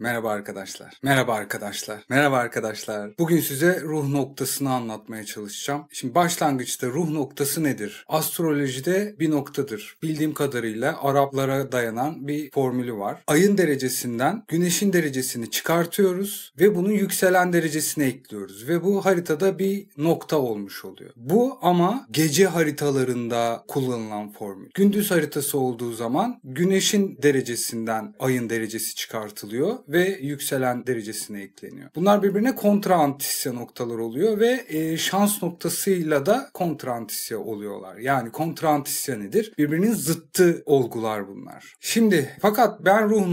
Merhaba arkadaşlar. Merhaba arkadaşlar. Merhaba arkadaşlar. Bugün size ruh noktasını anlatmaya çalışacağım. Şimdi başlangıçta ruh noktası nedir? Astrolojide bir noktadır. Bildiğim kadarıyla Araplara dayanan bir formülü var. Ayın derecesinden güneşin derecesini çıkartıyoruz ve bunun yükselen derecesine ekliyoruz. Ve bu haritada bir nokta olmuş oluyor. Bu ama gece haritalarında kullanılan formül. Gündüz haritası olduğu zaman güneşin derecesinden ayın derecesi çıkartılıyor ve yükselen derecesine ekleniyor. Bunlar birbirine kontraantisya noktalar oluyor ve şans noktasıyla da kontraantisya oluyorlar. Yani kontraantisya nedir? Birbirinin zıttı olgular bunlar. Şimdi fakat ben ruh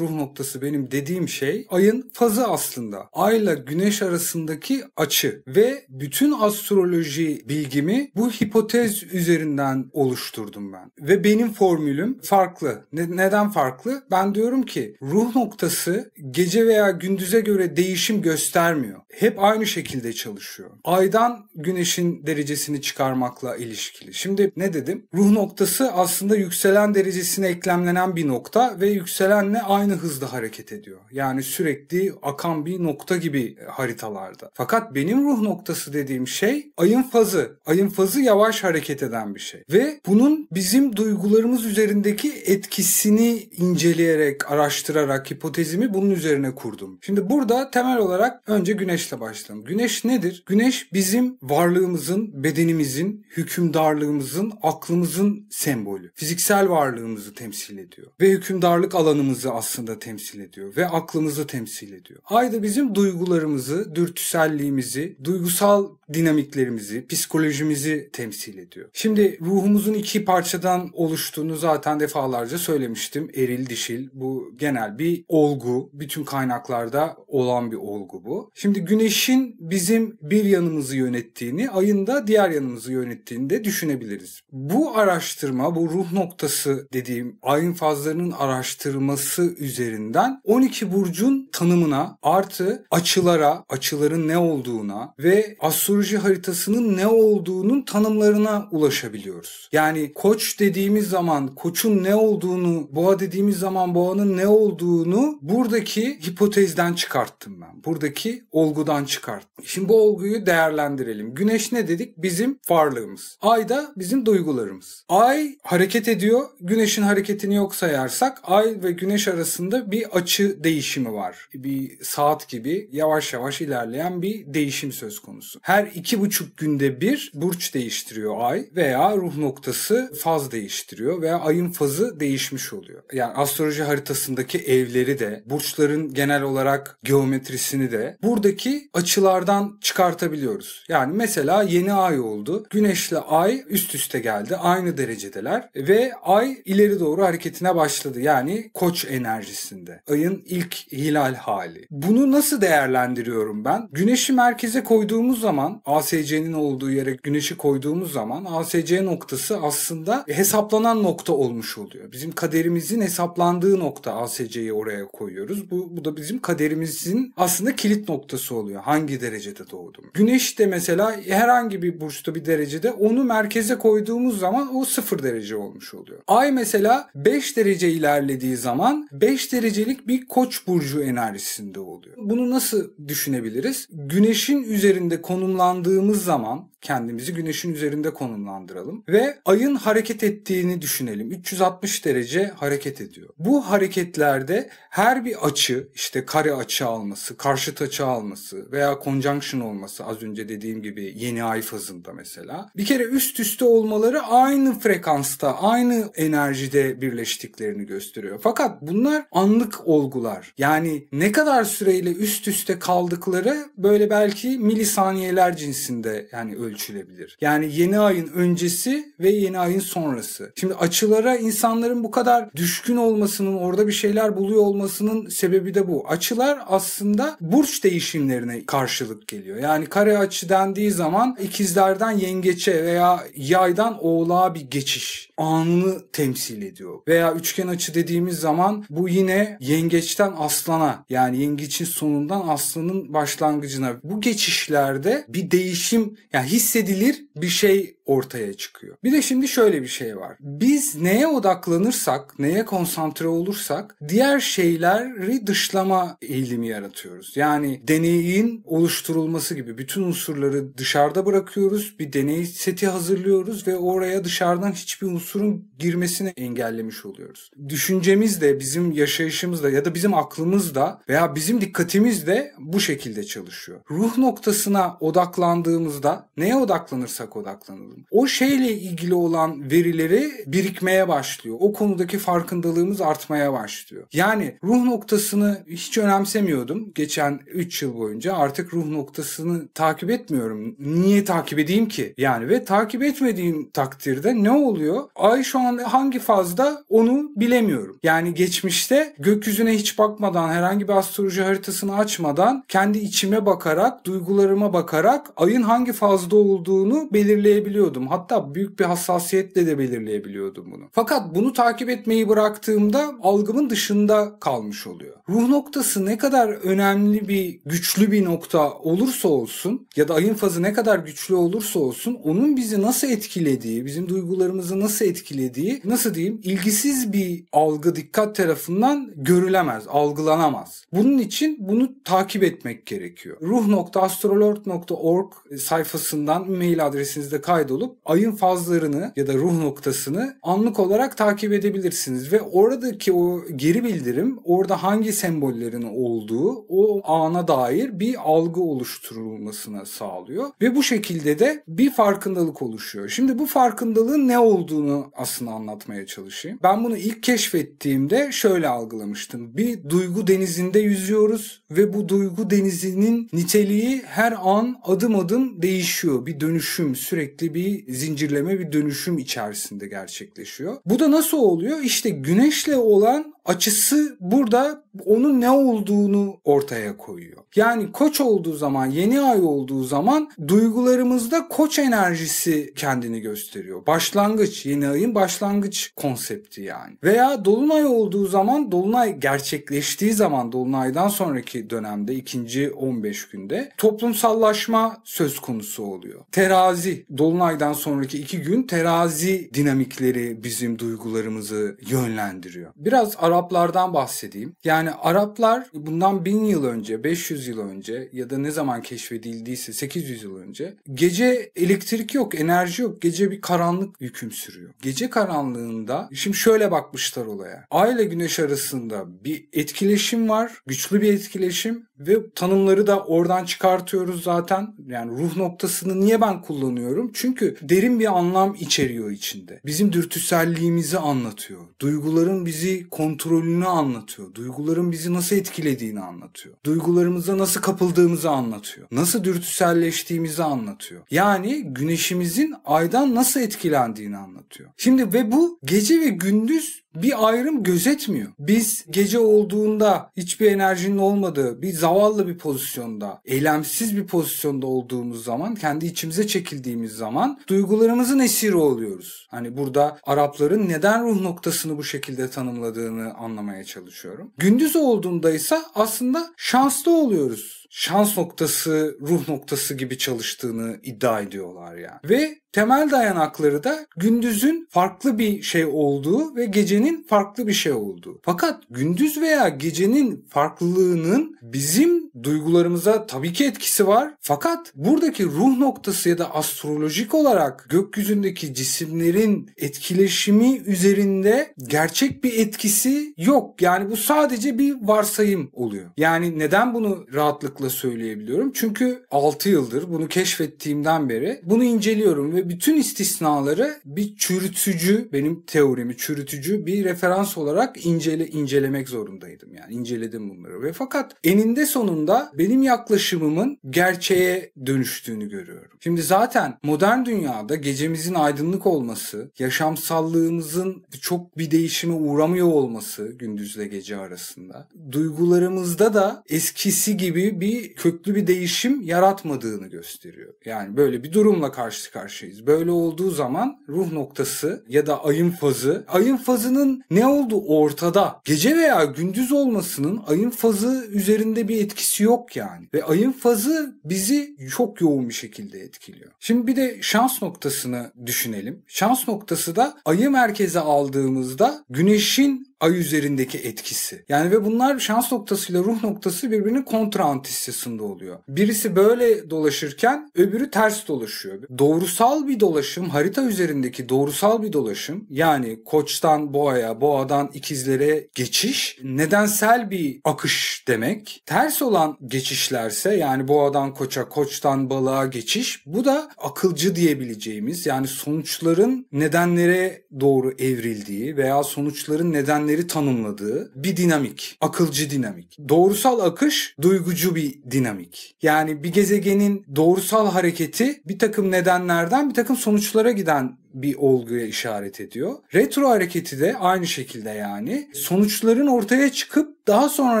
noktası benim dediğim şey ayın fazı aslında. Ayla güneş arasındaki açı ve bütün astroloji bilgimi bu hipotez üzerinden oluşturdum ben. Ve benim formülüm farklı. Neden farklı? Ben diyorum ki ruh noktası gece veya gündüze göre değişim göstermiyor. Hep aynı şekilde çalışıyor. Aydan güneşin derecesini çıkarmakla ilişkili. Şimdi ne dedim? Ruh noktası aslında yükselen derecesine eklemlenen bir nokta ve yükselenle aynı hızda hareket ediyor. Yani sürekli akan bir nokta gibi haritalarda. Fakat benim ruh noktası dediğim şey ayın fazı. Ayın fazı yavaş hareket eden bir şey. Ve bunun bizim duygularımız üzerindeki etkisini inceleyerek, araştırarak hipotezimi bunun üzerine kurdum. Şimdi burada temel olarak önce güneşle başlayalım. Güneş nedir? Güneş bizim varlığımızın, bedenimizin, hükümdarlığımızın, aklımızın sembolü. Fiziksel varlığımızı temsil ediyor. Ve hükümdarlık alanımızı aslında temsil ediyor. Ve aklımızı temsil ediyor. Ay da bizim duygularımızı, dürtüselliğimizi, duygusal dinamiklerimizi, psikolojimizi temsil ediyor. Şimdi ruhumuzun iki parçadan oluştuğunu zaten defalarca söylemiştim. Eril, dişil. Bu genel bir olgu. Bütün kaynaklarda olan bir olgu bu. Şimdi güneşin bizim bir yanımızı yönettiğini, ayın da diğer yanımızı yönettiğini de düşünebiliriz. Bu araştırma, bu ruh noktası dediğim ayın fazlarının araştırması üzerinden 12 burcun tanımına artı açılara, açıların ne olduğuna ve astroloji haritasının ne olduğunun tanımlarına ulaşabiliyoruz. Yani koç dediğimiz zaman koçun ne olduğunu, boğa dediğimiz zaman boğanın ne olduğunu buradaki hipotezden çıkarttım ben. Buradaki olgudan çıkarttım. Şimdi bu olguyu değerlendirelim. Güneş ne dedik? Bizim varlığımız. Ay da bizim duygularımız. Ay hareket ediyor. Güneşin hareketini yok sayarsak ay ve güneş arasında bir açı değişimi var. Bir saat gibi yavaş yavaş ilerleyen bir değişim söz konusu. Her 2,5 günde bir burç değiştiriyor ay veya ruh noktası faz değiştiriyor veya ayın fazı değişmiş oluyor. Yani astroloji haritasındaki evleri de, burçların genel olarak geometrisini de buradaki açılardan çıkartabiliyoruz. Yani mesela yeni ay oldu. Güneşle ay üst üste geldi. Aynı derecedeler ve ay ileri doğru hareketine başladı. Yani koç enerjisinde. Ayın ilk hilal hali. Bunu nasıl değerlendiriyorum ben? Güneşi merkeze koyduğumuz zaman, ASC'nin olduğu yere güneşi koyduğumuz zaman ASC noktası aslında hesaplanan nokta olmuş oluyor. Bizim kaderimizin hesaplandığı nokta, ASC'yi oraya koyuyoruz. Bu da bizim kaderimizin aslında kilit noktası oluyor. Hangi derecede doğdum? Güneş de mesela herhangi bir burçta bir derecede onu merkeze koyduğumuz zaman o 0 derece olmuş oluyor. Ay mesela 5 derece ilerlediği zaman 5 derecelik bir koç burcu enerjisinde oluyor. Bunu nasıl düşünebiliriz? Güneşin üzerinde konumlandığımız zaman kendimizi güneşin üzerinde konumlandıralım ve ayın hareket ettiğini düşünelim. 360 derece hareket ediyor. Bu hareketlerde her bir açı, işte kare açı alması, karşıt açı alması veya conjunction olması, az önce dediğim gibi yeni ay fazında mesela, bir kere üst üste olmaları aynı frekansta, aynı enerjide birleştiklerini gösteriyor. Fakat bunlar anlık olgular. Yani ne kadar süreyle üst üste kaldıkları böyle belki milisaniyeler cinsinde yani ölçülebilir. Yani yeni ayın öncesi ve yeni ayın sonrası. Şimdi açılara insanların bu kadar düşkün olmasının, orada bir şeyler buluyor olmasının sebebi de bu. Açılar aslında burç değişimlerine karşılık geliyor. Yani kare açı dendiği zaman ikizlerden yengeçe veya yaydan oğlağa bir geçiş anını temsil ediyor. Veya üçgen açı dediğimiz zaman bu yine yengeçten aslana, yani yengeçin sonundan aslanın başlangıcına, bu geçişlerde bir değişim, yani hissedilir bir şey ortaya çıkıyor. Bir de şimdi şöyle bir şey var. Biz neye odaklanırsak, neye konsantre olursak diğer şeyler deneyleri dışlama eğilimi yaratıyoruz. Yani deneyin oluşturulması gibi bütün unsurları dışarıda bırakıyoruz. Bir deney seti hazırlıyoruz ve oraya dışarıdan hiçbir unsurun girmesini engellemiş oluyoruz. Düşüncemiz de, bizim yaşayışımız da ya da bizim aklımız da veya bizim dikkatimiz de bu şekilde çalışıyor. Ruh noktasına odaklandığımızda, neye odaklanırsak odaklanalım, o şeyle ilgili olan verileri birikmeye başlıyor. O konudaki farkındalığımız artmaya başlıyor. Yani ruh noktasını hiç önemsemiyordum geçen 3 yıl boyunca. Artık ruh noktasını takip etmiyorum. Niye takip edeyim ki? Yani ve takip etmediğim takdirde ne oluyor? Ay şu an hangi fazda onu bilemiyorum. Yani geçmişte gökyüzüne hiç bakmadan, herhangi bir astroloji haritasını açmadan, kendi içime bakarak, duygularıma bakarak ayın hangi fazda olduğunu belirleyebiliyordum. Hatta büyük bir hassasiyetle de belirleyebiliyordum bunu. Fakat bunu takip etmeyi bıraktığımda algımın dışında kalmış oluyor. Ruh noktası ne kadar önemli bir, güçlü bir nokta olursa olsun ya da ayın fazı ne kadar güçlü olursa olsun, onun bizi nasıl etkilediği, bizim duygularımızı nasıl etkilediği, nasıl diyeyim, ilgisiz bir algı, dikkat tarafından görülemez, algılanamaz. Bunun için bunu takip etmek gerekiyor. ruh.astrolord.org sayfasından mail adresinizde kaydolup ayın fazlarını ya da ruh noktasını anlık olarak takip edebilirsiniz ve oradaki o geri bildirim, orada hangi sembollerin olduğu, o ana dair bir algı oluşturulmasına sağlıyor ve bu şekilde de bir farkındalık oluşuyor. Şimdi bu farkındalığın ne olduğunu aslında anlatmaya çalışayım. Ben bunu ilk keşfettiğimde şöyle algılamıştım. Bir duygu denizinde yüzüyoruz ve bu duygu denizinin niteliği her an adım adım değişiyor. Bir dönüşüm, sürekli bir zincirleme, bir dönüşüm içerisinde gerçekleşiyor. Bu da nasıl oluyor? İşte güneşle olan açısı burada onun ne olduğunu ortaya koyuyor. Yani Koç olduğu zaman, yeni ay olduğu zaman duygularımızda Koç enerjisi kendini gösteriyor. Başlangıç, yeni ayın başlangıç konsepti yani. Veya Dolunay olduğu zaman, Dolunay gerçekleştiği zaman, Dolunay'dan sonraki dönemde, ikinci 15 günde toplumsallaşma söz konusu oluyor. Terazi, Dolunay'dan sonraki 2 gün terazi dinamikleri bizim duygularımızı yönlendiriyor. Biraz Araplardan bahsedeyim. Yani Araplar bundan 1000 yıl önce, 500 yıl önce ya da ne zaman keşfedildiyse 800 yıl önce gece elektrik yok, enerji yok. Gece bir karanlık hüküm sürüyor. Gece karanlığında şimdi şöyle bakmışlar olaya. Ay ile güneş arasında bir etkileşim var. Güçlü bir etkileşim ve tanımları da oradan çıkartıyoruz zaten. Yani ruh noktasını niye ben kullanıyorum? Çünkü derin bir anlam içeriyor içinde. Bizim dürtüselliğimizi anlatıyor. Duyguların bizi kontrolünü anlatıyor. Duyguların bizi nasıl etkilediğini anlatıyor. Duygularımıza nasıl kapıldığımızı anlatıyor. Nasıl dürtüselleştiğimizi anlatıyor. Yani güneşimizin aydan nasıl etkilendiğini anlatıyor. Şimdi ve bu gece ve gündüz bir ayrım gözetmiyor. Biz gece olduğunda hiçbir enerjinin olmadığı, bir zavallı bir pozisyonda, eylemsiz bir pozisyonda olduğumuz zaman, kendi içimize çekildiğimiz zaman duygularımızın esiri oluyoruz. Hani burada Arapların neden ruh noktasını bu şekilde tanımladığını anlamaya çalışıyorum. Gündüz olduğunda ise aslında şanslı oluyoruz. Şans noktası, ruh noktası gibi çalıştığını iddia ediyorlar yani. Ve temel dayanakları da gündüzün farklı bir şey olduğu ve gecenin farklı bir şey olduğu. Fakat gündüz veya gecenin farklılığının bizim duygularımıza tabii ki etkisi var. Fakat buradaki ruh noktası ya da astrolojik olarak gökyüzündeki cisimlerin etkileşimi üzerinde gerçek bir etkisi yok. Yani bu sadece bir varsayım oluyor. Yani neden bunu rahatlıkla söyleyebiliyorum? Çünkü 6 yıldır bunu keşfettiğimden beri bunu inceliyorum ve bütün istisnaları bir çürütücü, benim teorimi çürütücü bir referans olarak incelemek zorundaydım. Yani inceledim bunları ve fakat eninde sonunda benim yaklaşımımın gerçeğe dönüştüğünü görüyorum. Şimdi zaten modern dünyada gecemizin aydınlık olması, yaşamsallığımızın çok bir değişime uğramıyor olması gündüzle gece arasında, duygularımızda da eskisi gibi bir köklü bir değişim yaratmadığını gösteriyor. Yani böyle bir durumla karşı karşıyayız. Böyle olduğu zaman ruh noktası ya da ayın fazının ne olduğu ortada. Gece veya gündüz olmasının ayın fazı üzerinde bir etkisi yok yani. Ve ayın fazı bizi çok yoğun bir şekilde etkiliyor. Şimdi bir de şans noktasını düşünelim. Şans noktası da ayı merkeze aldığımızda güneşin ay üzerindeki etkisi. Yani ve bunlar şans noktasıyla ruh noktası birbirinin kontra antisesinde oluyor. Birisi böyle dolaşırken öbürü ters dolaşıyor. Doğrusal bir dolaşım, harita üzerindeki doğrusal bir dolaşım, yani Koç'tan Boğa'ya, Boğa'dan ikizlere geçiş nedensel bir akış demek. Ters olan geçişlerse, yani Boğa'dan Koç'a, Koç'tan balığa geçiş, bu da akılcı diyebileceğimiz, yani sonuçların nedenlere doğru evrildiği veya sonuçların nedenleri tanımladığı bir dinamik. Akılcı dinamik. Doğrusal akış duygucu bir dinamik. Yani bir gezegenin doğrusal hareketi bir takım nedenlerden bir takım sonuçlara giden bir olguya işaret ediyor. Retro hareketi de aynı şekilde, yani sonuçların ortaya çıkıp daha sonra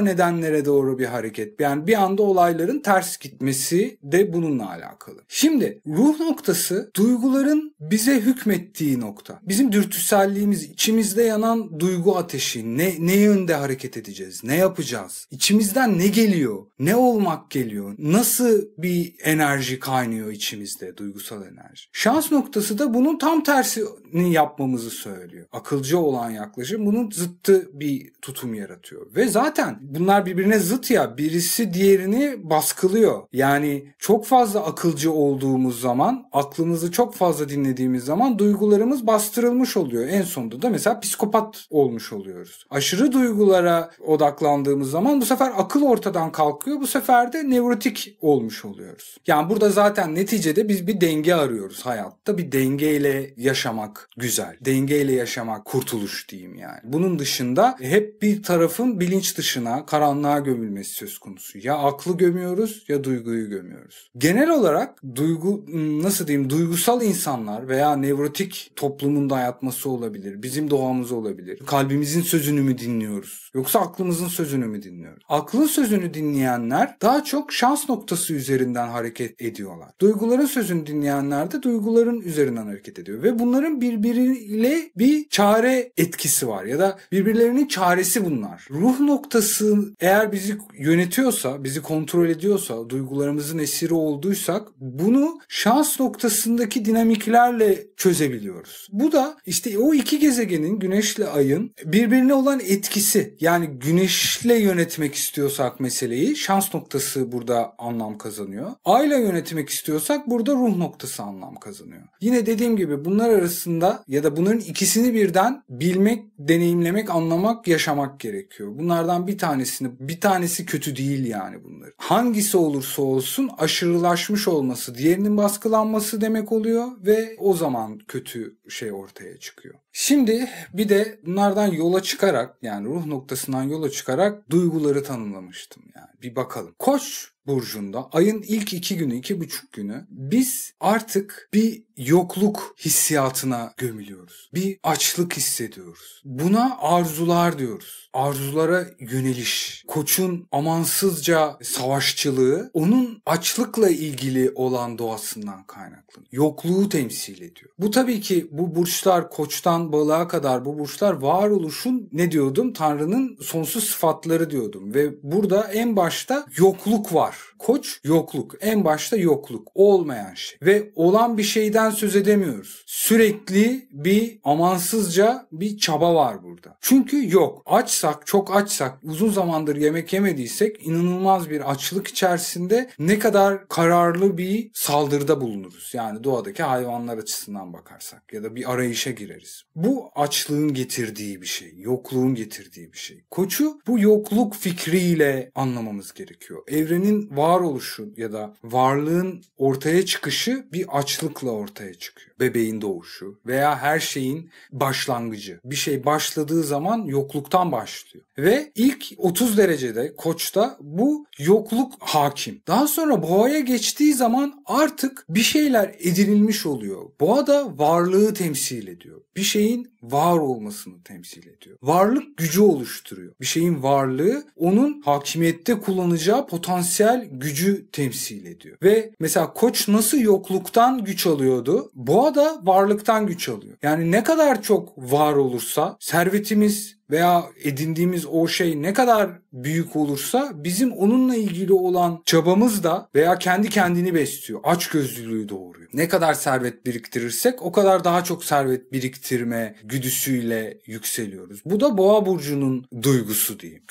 nedenlere doğru bir hareket. Yani bir anda olayların ters gitmesi de bununla alakalı. Şimdi ruh noktası duyguların bize hükmettiği nokta. Bizim dürtüselliğimiz, içimizde yanan duygu ateşi, ne yönde hareket edeceğiz, ne yapacağız, içimizden ne geliyor, ne olmak geliyor, nasıl bir enerji kaynıyor içimizde, duygusal enerji. Şans noktası da bunun tam tersini yapmamızı söylüyor. Akılcı olan yaklaşım bunun zıttı bir tutum yaratıyor. Ve zaten bunlar birbirine zıt ya, birisi diğerini baskılıyor. Yani çok fazla akılcı olduğumuz zaman, aklımızı çok fazla dinlediğimiz zaman duygularımız bastırılmış oluyor. En sonunda da mesela psikopat olmuş oluyoruz. Aşırı duygulara odaklandığımız zaman bu sefer akıl ortadan kalkıyor. Bu sefer de nevrotik olmuş oluyoruz. Yani burada zaten neticede biz bir denge arıyoruz hayatta. Bir dengeyle yaşamak güzel. Dengeyle yaşamak kurtuluş diyeyim yani. Bunun dışında hep bir tarafın bilinç dışına, karanlığa gömülmesi söz konusu. Ya aklı gömüyoruz ya duyguyu gömüyoruz. Genel olarak duygusal insanlar veya nevrotik toplumun dayatması olabilir. Bizim doğamız olabilir. Kalbimizin sözünü mü dinliyoruz? Yoksa aklımızın sözünü mü dinliyoruz? Aklın sözünü dinleyenler daha çok şans noktası üzerinden hareket ediyorlar. Duyguların sözünü dinleyenler de duyguların üzerinden hareket ediyor. Ve bunların birbiriyle bir çare etkisi var ya da birbirlerinin çaresi bunlar. Ruh noktası eğer bizi yönetiyorsa, bizi kontrol ediyorsa, duygularımızın esiri olduysak bunu şans noktasındaki dinamiklerle çözebiliyoruz. Bu da işte o iki gezegenin, Güneşle Ay'ın birbirine olan etkisi. Yani Güneşle yönetmek istiyorsak meseleyi, şans noktası burada anlam kazanıyor. Ay'la yönetmek istiyorsak burada ruh noktası anlam kazanıyor. Yine dediğim gibi bunlar arasında ya da bunların ikisini birden bilmek, deneyimlemek, anlamak, yaşamak gerekiyor. Bunlardan bir tanesi kötü değil yani bunlar. Hangisi olursa olsun aşırılaşmış olması, diğerinin baskılanması demek oluyor ve o zaman kötü şey ortaya çıkıyor. Şimdi bir de bunlardan yola çıkarak, yani ruh noktasından yola çıkarak duyguları tanımlamıştım yani. Bir bakalım. Koç burcunda ayın ilk 2,5 günü biz artık bir yokluk hissiyatına gömülüyoruz. Bir açlık hissediyoruz. Buna arzular diyoruz. Arzulara yöneliş. Koçun amansızca savaşçılığı onun açlıkla ilgili olan doğasından kaynaklanıyor. Yokluğu temsil ediyor. Bu tabii ki bu burçlar, Koç'tan Balığa kadar bu burçlar varoluşun, ne diyordum? Tanrı'nın sonsuz sıfatları diyordum. Ve burada en başta yokluk var. Koç yokluk. En başta yokluk. Olmayan şey. Ve olan bir şeyden söz edemiyoruz. Sürekli bir amansızca bir çaba var burada. Çünkü yok. Açsak, çok açsak, uzun zamandır yemek yemediysek inanılmaz bir açlık içerisinde ne kadar kararlı bir saldırıda bulunuruz. Yani doğadaki hayvanlar açısından bakarsak ya da bir arayışa gireriz. Bu açlığın getirdiği bir şey. Yokluğun getirdiği bir şey. Koçu bu yokluk fikriyle anlamamız gerekiyor. Evrenin varoluşu ya da varlığın ortaya çıkışı bir açlıkla ortaya çıkıyor. Bebeğin doğuşu veya her şeyin başlangıcı. Bir şey başladığı zaman yokluktan başlıyor. Ve ilk 30 derecede Koç'ta bu yokluk hakim. Daha sonra Boğa'ya geçtiği zaman artık bir şeyler edinilmiş oluyor. Boğa da varlığı temsil ediyor. Bir şeyin var olmasını temsil ediyor. Varlık gücü oluşturuyor. Bir şeyin varlığı onun hakimiyette kullanacağı potansiyel gücü temsil ediyor. Ve mesela Koç nasıl yokluktan güç alıyordu? Boğa da varlıktan güç alıyor. Yani ne kadar çok var olursa servetimiz, veya edindiğimiz o şey ne kadar büyük olursa bizim onunla ilgili olan çabamız da veya kendi kendini besliyor. Açgözlülüğü doğuruyor. Ne kadar servet biriktirirsek o kadar daha çok servet biriktirme güdüsüyle yükseliyoruz. Bu da Boğa burcunun duygusu diyeyim.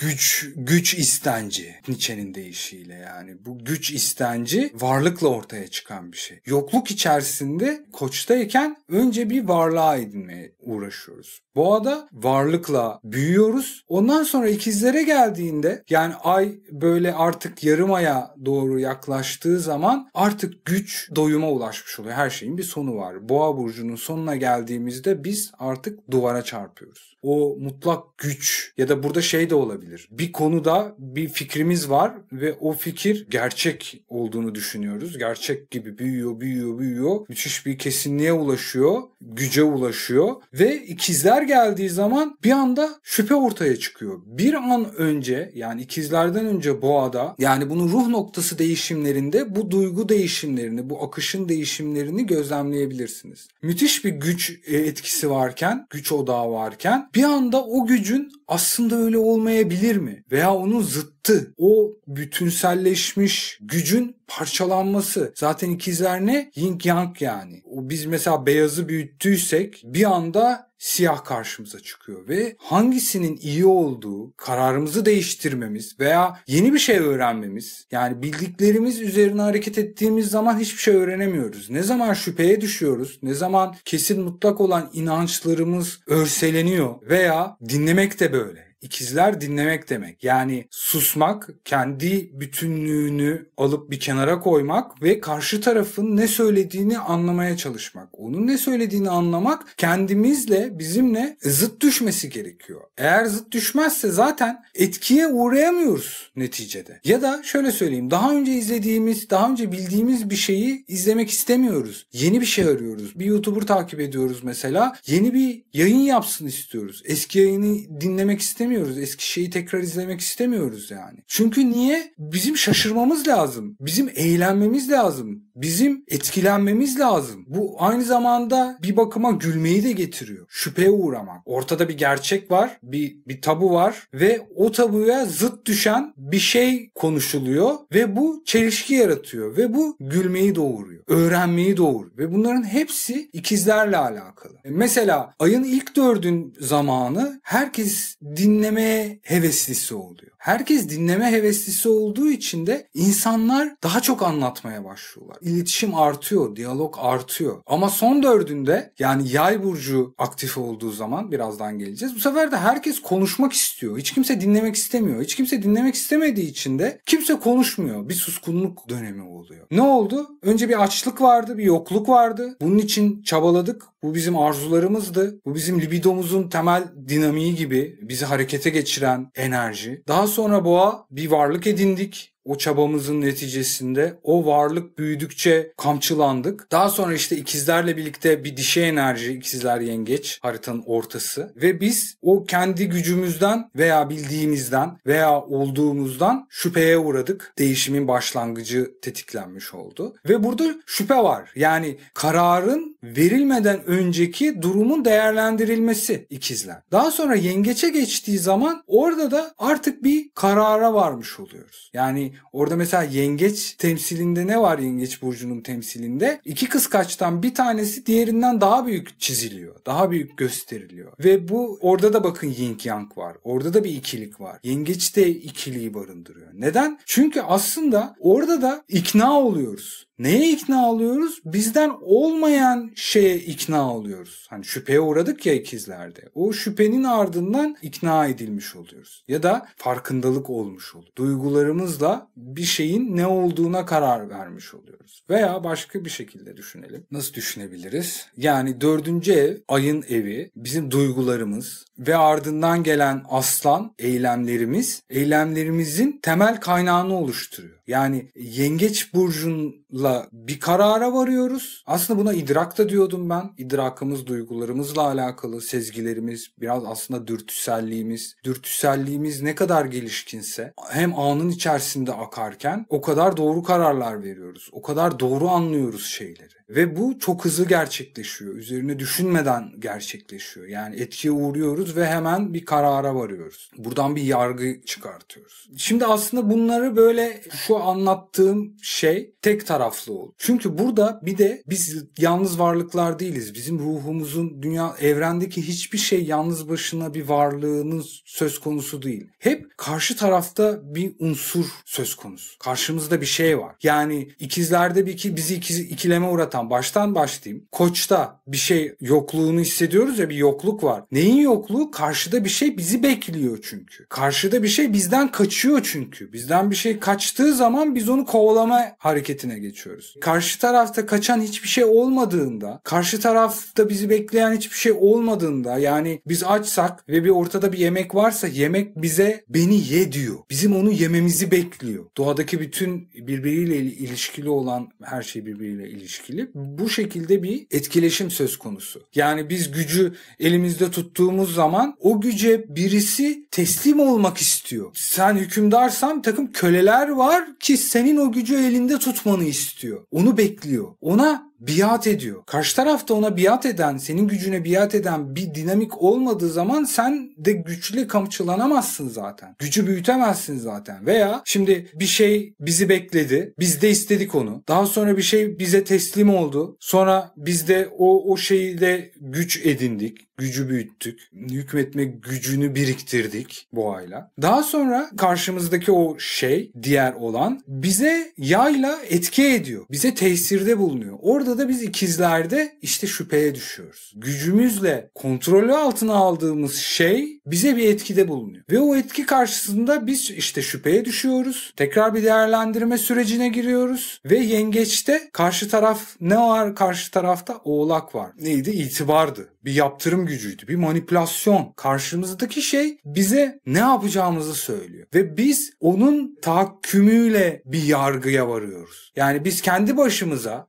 Güç istenci. Nietzsche'nin deyişiyle yani. Bu güç istenci varlıkla ortaya çıkan bir şey. Yokluk içerisinde Koç'tayken önce bir varlığa edinmeye uğraşıyoruz. Boğa'da varlıkla büyüyoruz. Ondan sonra ikizlere geldiğinde yani ay böyle artık yarım aya doğru yaklaştığı zaman artık güç doyuma ulaşmış oluyor. Her şeyin bir sonu var. Boğa burcunun sonuna geldiğimizde biz artık duvara çarpıyoruz. O mutlak güç ya da burada şey de olabilir. Bir konuda bir fikrimiz var ve o fikir gerçek olduğunu düşünüyoruz. Gerçek gibi büyüyor. Müthiş bir kesinliğe ulaşıyor, güce ulaşıyor ve ikizler geldiği zaman bir anda şüphe ortaya çıkıyor. Bir an önce yani ikizlerden önce Boğa'da yani bunun ruh noktası değişimlerinde bu duygu değişimlerini, bu akışın değişimlerini gözlemleyebilirsiniz. Müthiş bir güç etkisi varken, güç odağı varken bir anda o gücün aslında öyle olmayabilir mi? Veya onun zıttı, o bütünselleşmiş gücün parçalanması. Zaten ikizler ne? Yin yang yani. O biz mesela beyazı büyüttüysek bir anda siyah karşımıza çıkıyor ve hangisinin iyi olduğu, kararımızı değiştirmemiz veya yeni bir şey öğrenmemiz, yani bildiklerimiz üzerine hareket ettiğimiz zaman hiçbir şey öğrenemiyoruz. Ne zaman şüpheye düşüyoruz, ne zaman kesin mutlak olan inançlarımız örseleniyor veya dinlemek de böyle. İkizler dinlemek demek. Yani susmak, kendi bütünlüğünü alıp bir kenara koymak ve karşı tarafın ne söylediğini anlamaya çalışmak. Onun ne söylediğini anlamak kendimizle, bizimle zıt düşmesi gerekiyor. Eğer zıt düşmezse zaten etkiye uğrayamıyoruz neticede. Ya da şöyle söyleyeyim, daha önce izlediğimiz, daha önce bildiğimiz bir şeyi izlemek istemiyoruz. Yeni bir şey arıyoruz. Bir YouTuber takip ediyoruz mesela. Yeni bir yayın yapsın istiyoruz. Eski yayını dinlemek istemiyoruz. Eski şeyi tekrar izlemek istemiyoruz yani. Çünkü niye? Bizim şaşırmamız lazım. Bizim eğlenmemiz lazım. Bizim etkilenmemiz lazım. Bu aynı zamanda bir bakıma gülmeyi de getiriyor. Şüpheye uğramak. Ortada bir gerçek var, bir tabu var ve o tabuya zıt düşen bir şey konuşuluyor ve bu çelişki yaratıyor ve bu gülmeyi doğuruyor. Öğrenmeyi doğuruyor ve bunların hepsi ikizlerle alakalı. Mesela ayın ilk 4'ün zamanı herkes dinlemeye heveslisi oluyor. Herkes dinleme heveslisi olduğu için de insanlar daha çok anlatmaya başlıyorlar. İletişim artıyor, diyalog artıyor. Ama son 4'ünde yani Yay burcu aktif olduğu zaman birazdan geleceğiz. Bu sefer de herkes konuşmak istiyor. Hiç kimse dinlemek istemiyor. Hiç kimse dinlemek istemediği için de kimse konuşmuyor. Bir suskunluk dönemi oluyor. Ne oldu? Önce bir açlık vardı, bir yokluk vardı. Bunun için çabaladık. Bu bizim arzularımızdı. Bu bizim libidomuzun temel dinamiği gibi bizi harekete geçiren enerji. Daha sonra boğa bir varlık edindik. O çabamızın neticesinde o varlık büyüdükçe kamçılandık. Daha sonra işte ikizlerle birlikte bir dişi enerji, ikizler yengeç haritanın ortası ve biz o kendi gücümüzden veya bildiğimizden veya olduğumuzdan şüpheye uğradık. Değişimin başlangıcı tetiklenmiş oldu ve burada şüphe var. Yani kararın verilmeden önceki durumun değerlendirilmesi ikizler. Daha sonra yengeçe geçtiği zaman orada da artık bir karara varmış oluyoruz. Yani orada mesela yengeç temsilinde ne var yengeç burcunun temsilinde? İki kıskaçtan bir tanesi diğerinden daha büyük çiziliyor. Daha büyük gösteriliyor. Ve bu orada da bakın yin yang var. Orada da bir ikilik var. Yengeç de ikiliği barındırıyor. Neden? Çünkü aslında orada da ikna oluyoruz. Neye ikna oluyoruz? Bizden olmayan şeye ikna oluyoruz. Hani şüpheye uğradık ya ikizlerde. O şüphenin ardından ikna edilmiş oluyoruz. Ya da farkındalık olmuş oluyor. Duygularımızla bir şeyin ne olduğuna karar vermiş oluyoruz. Veya başka bir şekilde düşünelim. Nasıl düşünebiliriz? Yani 4. ev, ayın evi, bizim duygularımız ve ardından gelen aslan eylemlerimiz, eylemlerimizin temel kaynağını oluşturuyor. Yani yengeç burcunla Aslanla bir karara varıyoruz. Aslında buna idrak da diyordum ben. İdrakımız duygularımızla alakalı, sezgilerimiz, biraz aslında dürtüselliğimiz. Dürtüselliğimiz ne kadar gelişkinse hem anın içerisinde akarken o kadar doğru kararlar veriyoruz. O kadar doğru anlıyoruz şeyleri. Ve bu çok hızlı gerçekleşiyor. Üzerine düşünmeden gerçekleşiyor. Yani etkiye uğruyoruz ve hemen bir karara varıyoruz. Buradan bir yargı çıkartıyoruz. Şimdi aslında bunları böyle şu anlattığım şey tek taraflı oldu. Çünkü burada bir de biz yalnız varlıklar değiliz. Bizim ruhumuzun evrendeki hiçbir şey yalnız başına bir varlığının söz konusu değil. Hep karşı tarafta bir unsur söz konusu. Karşımızda bir şey var. Yani ikizlerde bizi ikileme uğratan, baştan başlayayım. Koçta bir şey yokluğunu hissediyoruz ya, bir yokluk var. Neyin yokluğu? Karşıda bir şey bizi bekliyor çünkü. Karşıda bir şey bizden kaçıyor çünkü. Bizden bir şey kaçtığı zaman biz onu kovalama hareketine geçiyoruz. Karşı tarafta kaçan hiçbir şey olmadığında, karşı tarafta bizi bekleyen hiçbir şey olmadığında, yani biz açsak ve bir ortada bir yemek varsa yemek bize beni ye diyor. Bizim onu yememizi bekliyor. Doğadaki bütün birbiriyle ilişkili olan her şey birbiriyle ilişkili. Bu şekilde bir etkileşim söz konusu. Yani biz gücü elimizde tuttuğumuz zaman o güce birisi teslim olmak istiyor. Sen hükümdarsan bir takım köleler var ki senin o gücü elinde tutmanı istiyor. Onu bekliyor. Ona biat ediyor. Karşı tarafta ona biat eden, senin gücüne biat eden bir dinamik olmadığı zaman sen de güçle kamçılanamazsın zaten. Gücü büyütemezsin zaten. Veya şimdi bir şey bizi bekledi. Biz de istedik onu. Daha sonra bir şey bize teslim oldu. Sonra biz de o şeyle güç edindik. Gücü büyüttük. Hükmetme gücünü biriktirdik boğayla. Daha sonra karşımızdaki o şey, diğer olan bize yayla etki ediyor. Bize tesirde bulunuyor. Orada da biz ikizlerde işte şüpheye düşüyoruz. Gücümüzle kontrolü altına aldığımız şey bize bir etkide bulunuyor. Ve o etki karşısında biz işte şüpheye düşüyoruz. Tekrar bir değerlendirme sürecine giriyoruz. Ve yengeçte karşı taraf ne var? Karşı tarafta Oğlak var. Neydi? İtibardı. Bir yaptırım gücüydü. Bir manipülasyon. Karşımızdaki şey bize ne yapacağımızı söylüyor. Ve biz onun tahakkümüyle bir yargıya varıyoruz. Yani biz kendi başımıza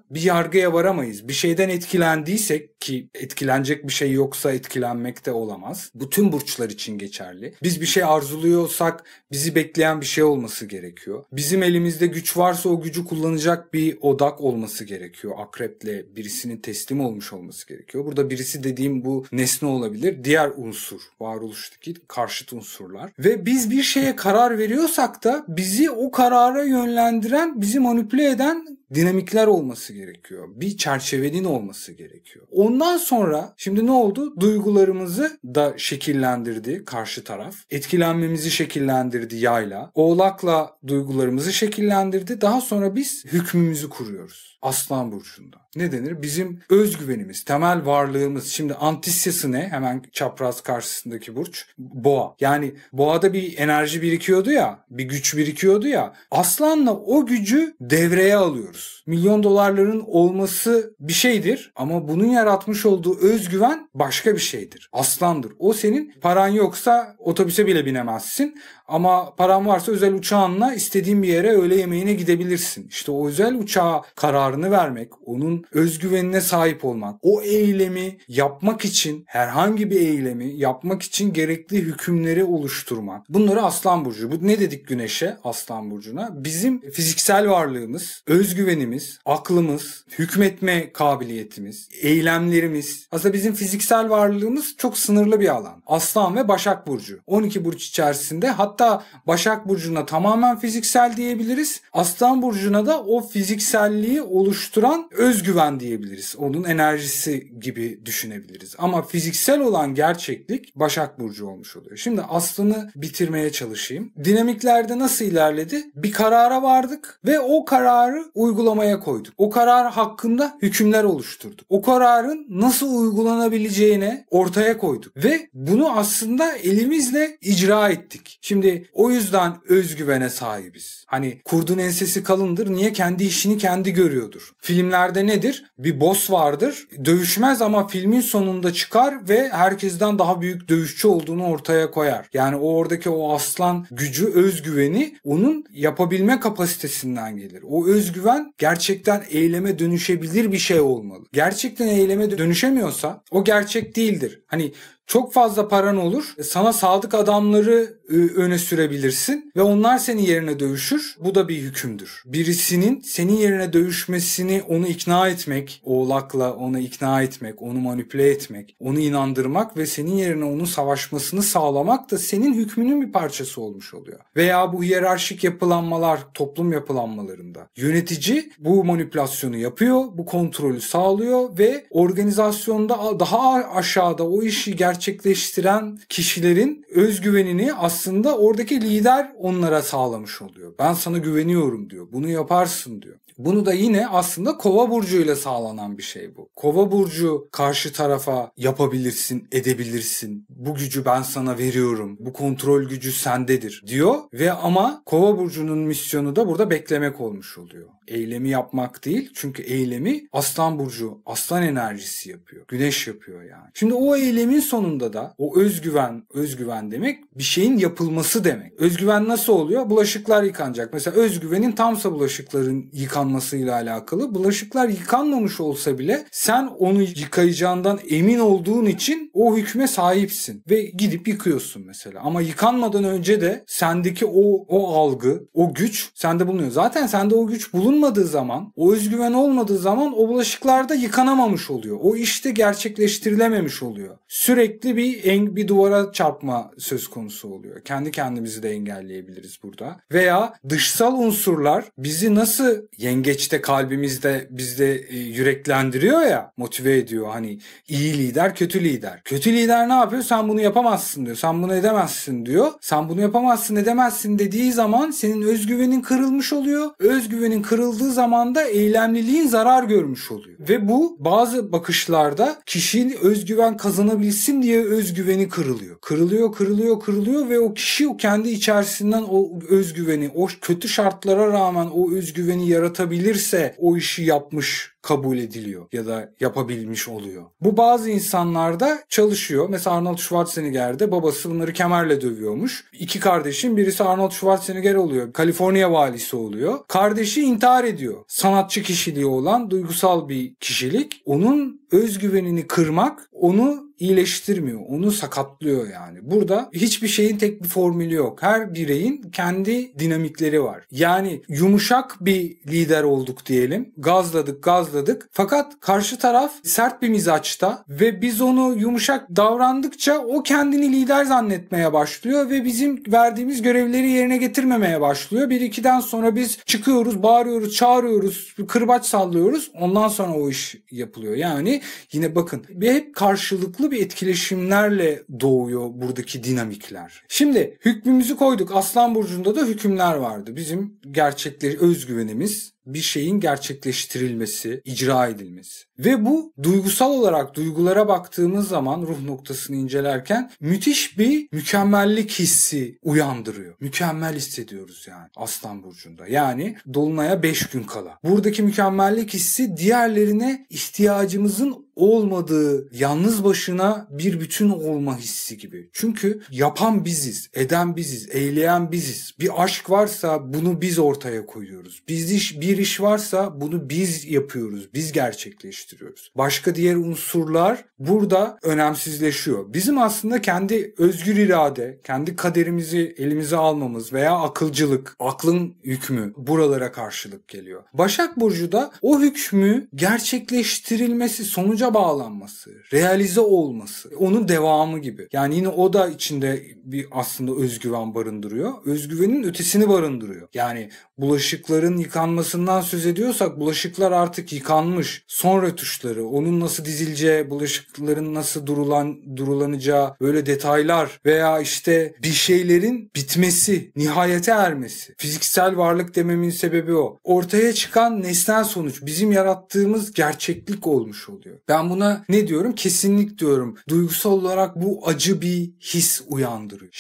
bir yargıya varamayız. Bir şeyden etkilendiysek, ki etkilenecek bir şey yoksa etkilenmek de olamaz. Bütün burçlar için geçerli. Biz bir şey arzuluyorsak bizi bekleyen bir şey olması gerekiyor. Bizim elimizde güç varsa o gücü kullanacak bir odak olması gerekiyor. Akreple birisinin teslim olmuş olması gerekiyor. Burada birisi dediğim bu nesne olabilir. Diğer unsur, varoluştaki karşıt unsurlar. Ve biz bir şeye karar veriyorsak da bizi o karara yönlendiren, bizi manipüle eden dinamikler olması gerekiyor. Bir çerçevenin olması gerekiyor. Ondan sonra şimdi ne oldu? Duygularımızı da şekillendirdi karşı taraf. Etkilenmemizi şekillendirdi yayla. Oğlakla duygularımızı şekillendirdi. Daha sonra biz hükmümüzü kuruyoruz. Aslan burcunda. Ne denir? Bizim özgüvenimiz, temel varlığımız. Şimdi antisyası ne? Hemen çapraz karşısındaki burç. Boğa. Yani boğada bir enerji birikiyordu ya, bir güç birikiyordu ya. Aslanla o gücü devreye alıyoruz. Milyon dolarların olması bir şeydir ama bunun yaratmış olduğu özgüven başka bir şeydir. Aslandır. O senin paran yoksa otobüse bile binemezsin. Ama paran varsa özel uçağınla istediğin bir yere öğle yemeğine gidebilirsin. İşte o özel uçağa kararını vermek, onun özgüvenine sahip olmak, o eylemi yapmak için, herhangi bir eylemi yapmak için gerekli hükümleri oluşturmak. Bunları Aslan Burcu. Bu ne dedik Güneş'e, Aslan Burcu'na? Bizim fiziksel varlığımız, özgüvenimiz, aklımız, hükmetme kabiliyetimiz, eylemlerimiz. Aslında bizim fiziksel varlığımız çok sınırlı bir alan. Aslan ve Başak Burcu. 12 burç içerisinde, hatta Başak Burcu'na tamamen fiziksel diyebiliriz. Aslan Burcu'na da o fizikselliği oluşturan özgüven diyebiliriz. Onun enerjisi gibi düşünebiliriz. Ama fiziksel olan gerçeklik Başak Burcu olmuş oluyor. Şimdi Aslan'ı bitirmeye çalışayım. Dinamiklerde nasıl ilerledi? Bir karara vardık ve o kararı uygulamaya koyduk. O karar hakkında hükümler oluşturduk. O kararın nasıl uygulanabileceğine ortaya koyduk. Ve bunu aslında elimizle icra ettik. Şimdi o yüzden özgüvene sahibiz. Hani kurdun ensesi kalındır. Niye? Kendi işini kendi görüyordur. Filmlerde nedir? Bir boss vardır. Dövüşmez ama filmin sonunda çıkar ve herkesten daha büyük dövüşçü olduğunu ortaya koyar. Yani oradaki o aslan gücü, özgüveni onun yapabilme kapasitesinden gelir. O özgüven gerçekten eyleme dönüşebilir bir şey olmalı. Gerçekten eyleme dönüşemiyorsa o gerçek değildir. Hani çok fazla paran olur. Sana sadık adamları öne sürebilirsin ve onlar senin yerine dövüşür. Bu da bir hükümdür. Birisinin senin yerine dövüşmesini, onu ikna etmek, oğlakla onu ikna etmek, onu manipüle etmek, onu inandırmak ve senin yerine onun savaşmasını sağlamak da senin hükmünün bir parçası olmuş oluyor. Veya bu hiyerarşik yapılanmalar, toplum yapılanmalarında yönetici bu manipülasyonu yapıyor, bu kontrolü sağlıyor ve organizasyonda daha aşağıda o işi gerçekleştiren kişilerin özgüvenini aslında oradaki lider onlara sağlamış oluyor. Ben sana güveniyorum diyor. Bunu yaparsın diyor. Bunu da yine aslında Kova burcuyla sağlanan bir şey bu. Kova burcu karşı tarafa yapabilirsin, edebilirsin. Bu gücü ben sana veriyorum. Bu kontrol gücü sendedir diyor ve ama Kova burcunun misyonu da burada beklemek olmuş oluyor. Eylemi yapmak değil. Çünkü eylemi Aslan burcu, aslan enerjisi yapıyor. Güneş yapıyor yani. Şimdi o eylemin sonunda da o özgüven demek bir şeyin yapılması demek. Özgüven nasıl oluyor? Bulaşıklar yıkanacak. Mesela özgüvenin tamsa bulaşıkların yıkanmasıyla alakalı. Bulaşıklar yıkanmamış olsa bile sen onu yıkayacağından emin olduğun için o hükme sahipsin ve gidip yıkıyorsun mesela. Ama yıkanmadan önce de sendeki o algı, o güç sende bulunuyor. Zaten sende o güç bulunmadığı zaman, o özgüven olmadığı zaman o bulaşıklarda yıkanamamış oluyor. O işte gerçekleştirilememiş oluyor. Sürekli bir duvara çarpma söz konusu oluyor. Kendi kendimizi de engelleyebiliriz burada. Veya dışsal unsurlar bizi nasıl yengeçte kalbimizde bizde yüreklendiriyor ya, motive ediyor. Hani iyi lider, kötü lider. Kötü lider ne yapıyor? Sen bunu yapamazsın diyor. Sen bunu edemezsin diyor. Sen bunu yapamazsın, edemezsin dediği zaman senin özgüvenin kırılmış oluyor. Özgüvenin kırıldığı zaman da eylemliliğin zarar görmüş oluyor. Ve bu bazı bakışlarda kişinin özgüven kazanabilsin diye özgüveni kırılıyor. Kırılıyor ve o kişi o kendi içerisinden o özgüveni, o kötü şartlara rağmen o özgüveni yaratabilirse o işi yapmış kabul ediliyor ya da yapabilmiş oluyor. Bu bazı insanlarda çalışıyor. Mesela Arnold Schwarzenegger'de babası bunları kemerle dövüyormuş. İki kardeşin birisi Arnold Schwarzenegger oluyor. Kaliforniya valisi oluyor. Kardeşi intihar ediyor. Sanatçı kişiliği olan duygusal bir kişilik. Onun özgüvenini kırmak onu iyileştirmiyor. Onu sakatlıyor yani. Burada hiçbir şeyin tek bir formülü yok. Her bireyin kendi dinamikleri var. Yani yumuşak bir lider olduk diyelim. Gazladık. Fakat karşı taraf sert bir mizaçta ve biz onu yumuşak davrandıkça o kendini lider zannetmeye başlıyor ve bizim verdiğimiz görevleri yerine getirmemeye başlıyor. 1-2'den sonra biz çıkıyoruz, bağırıyoruz, çağırıyoruz, kırbaç sallıyoruz. Ondan sonra o iş yapılıyor. Yani yine bakın hep karşılıklı bir etkileşimlerle doğuyor buradaki dinamikler. Şimdi hükmümüzü koyduk. Aslan burcunda da hükümler vardı. Bizim özgüvenimiz bir şeyin gerçekleştirilmesi, icra edilmesi. Ve bu duygusal olarak duygulara baktığımız zaman ruh noktasını incelerken müthiş bir mükemmellik hissi uyandırıyor. Mükemmel hissediyoruz yani Aslan burcunda. Yani dolunaya 5 gün kala. Buradaki mükemmellik hissi diğerlerine ihtiyacımızın olmadığı, yalnız başına bir bütün olma hissi gibi. Çünkü yapan biziz, eden biziz, eyleyen biziz. Bir aşk varsa bunu biz ortaya koyuyoruz. Bir iş varsa bunu biz yapıyoruz, biz gerçekleştiriyoruz. Başka diğer unsurlar burada önemsizleşiyor. Bizim aslında kendi özgür irade, kendi kaderimizi elimize almamız veya akılcılık, aklın hükmü buralara karşılık geliyor. Başak Burcu da o hükmü gerçekleştirilmesi, sonuca bağlanması, realize olması, onun devamı gibi. Yani yine o da içinde bir aslında özgüven barındırıyor. Özgüvenin ötesini barındırıyor. Yani bulaşıkların yıkanmasının yıkımdan söz ediyorsak bulaşıklar artık yıkanmış. Son rötuşları, onun nasıl dizileceği, bulaşıkların nasıl durulanacağı böyle detaylar veya işte bir şeylerin bitmesi, nihayete ermesi. Fiziksel varlık dememin sebebi o. Ortaya çıkan nesnel sonuç bizim yarattığımız gerçeklik olmuş oluyor. Ben buna ne diyorum? Kesinlik diyorum. Duygusal olarak bu acı bir his uyandırıyor.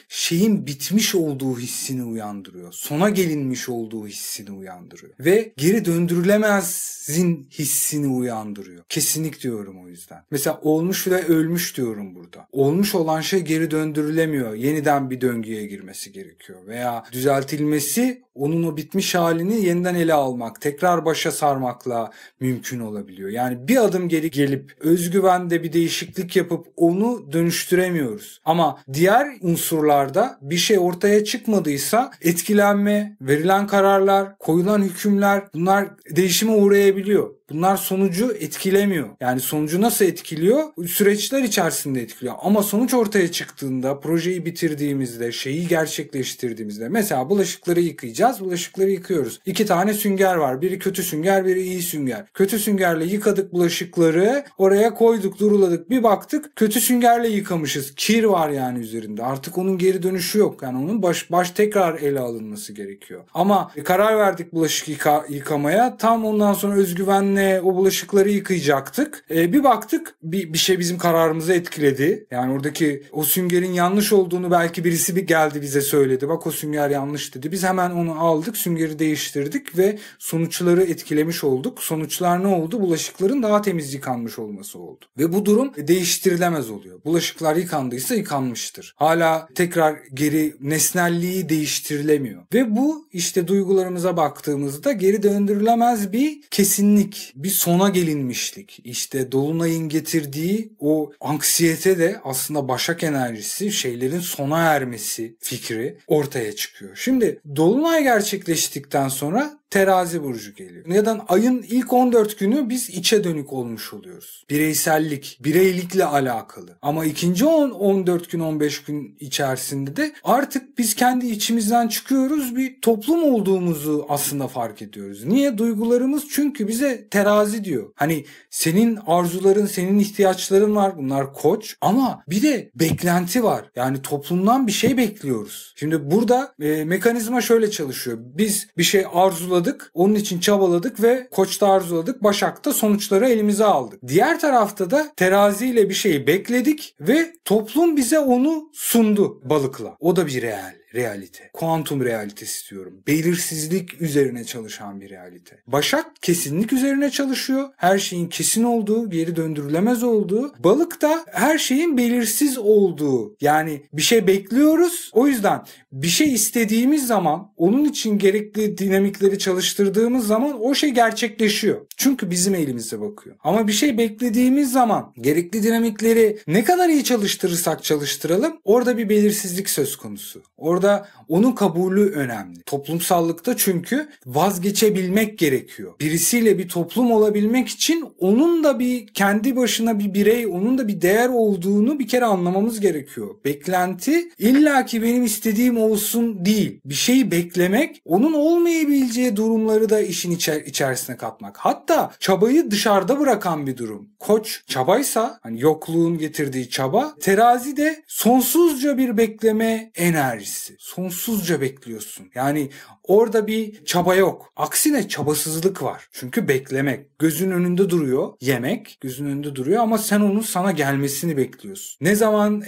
Şeyin bitmiş olduğu hissini uyandırıyor. Sona gelinmiş olduğu hissini uyandırıyor. Ve geri döndürülemezin hissini uyandırıyor. Kesinlik diyorum o yüzden. Mesela olmuş ve ölmüş diyorum burada. Olmuş olan şey geri döndürülemiyor. Yeniden bir döngüye girmesi gerekiyor. Veya düzeltilmesi onun o bitmiş halini yeniden ele almak, tekrar başa sarmakla mümkün olabiliyor. Yani bir adım geri gelip özgüvende bir değişiklik yapıp onu dönüştüremiyoruz. Ama diğer unsurlarda bir şey ortaya çıkmadıysa etkilenme, verilen kararlar, koyulan hükümler bunlar değişime uğrayabiliyor. Bunlar sonucu etkilemiyor. Yani sonucu nasıl etkiliyor? Süreçler içerisinde etkiliyor. Ama sonuç ortaya çıktığında, projeyi bitirdiğimizde, şeyi gerçekleştirdiğimizde, mesela bulaşıkları yıkayacağız, bulaşıkları yıkıyoruz. 2 tane sünger var. Biri kötü sünger, biri iyi sünger. Kötü süngerle yıkadık bulaşıkları, oraya koyduk, duruladık. Bir baktık, kötü süngerle yıkamışız. Kir var yani üzerinde. Artık onun geri dönüşü yok. Yani onun baş tekrar ele alınması gerekiyor. Ama karar verdik bulaşık yıkamaya. Tam ondan sonra özgüvenle o bulaşıkları yıkayacaktık. Bir baktık bir şey bizim kararımızı etkiledi. Yani oradaki o süngerin yanlış olduğunu belki birisi geldi bize söyledi. Bak o sünger yanlış dedi. Biz hemen onu aldık, süngeri değiştirdik ve sonuçları etkilemiş olduk. Sonuçlar ne oldu? Bulaşıkların daha temiz yıkanmış olması oldu. Ve bu durum değiştirilemez oluyor. Bulaşıklar yıkandıysa yıkanmıştır. Hala tekrar geri nesnelliği değiştirilemiyor. Ve bu işte duygularımıza baktığımızda geri döndürülemez bir kesinlik. Bir sona gelinmişlik. İşte dolunayın getirdiği o anksiyete de aslında başak enerjisi, şeylerin sona ermesi fikri ortaya çıkıyor. Şimdi dolunay gerçekleştikten sonra Terazi burcu geliyor. Neden? Ayın ilk 14 günü biz içe dönük olmuş oluyoruz. Bireysellik, bireylikle alakalı. Ama ikinci 14 gün, 15 gün içerisinde de artık biz kendi içimizden çıkıyoruz, bir toplum olduğumuzu aslında fark ediyoruz. Niye? Duygularımız çünkü bize terazi diyor. Hani senin arzuların, senin ihtiyaçların var. Bunlar koç. Ama bir de beklenti var. Yani toplumdan bir şey bekliyoruz. Şimdi burada mekanizma şöyle çalışıyor. Biz bir şey arzuladık, onun için çabaladık ve koçta arzuladık, başakta sonuçları elimize aldık. Diğer tarafta da teraziyle bir şeyi bekledik ve toplum bize onu sundu balıkla. O da bir realite. Kuantum realitesi diyorum. Belirsizlik üzerine çalışan bir realite. Başak kesinlik üzerine çalışıyor. Her şeyin kesin olduğu, geri döndürülemez olduğu. Balık da her şeyin belirsiz olduğu. Yani bir şey bekliyoruz. O yüzden bir şey istediğimiz zaman, onun için gerekli dinamikleri çalıştırdığımız zaman o şey gerçekleşiyor. Çünkü bizim elimize bakıyor. Ama bir şey beklediğimiz zaman gerekli dinamikleri ne kadar iyi çalıştırırsak çalıştıralım, orada bir belirsizlik söz konusu. Orada onun kabulü önemli. Toplumsallıkta çünkü vazgeçebilmek gerekiyor. Birisiyle bir toplum olabilmek için onun da bir kendi başına bir birey, onun da bir değer olduğunu bir kere anlamamız gerekiyor. Beklenti illaki benim istediğim olsun değil. Bir şeyi beklemek, onun olmayabileceği durumları da işin içerisine katmak. Hatta çabayı dışarıda bırakan bir durum. Koç çabaysa, hani yokluğun getirdiği çaba, terazi de sonsuzca bir bekleme enerjisi. Sonsuzca bekliyorsun. Yani orada bir çaba yok. Aksine çabasızlık var. Çünkü beklemek. Gözün önünde duruyor. Yemek gözün önünde duruyor ama sen onun sana gelmesini bekliyorsun. Ne zaman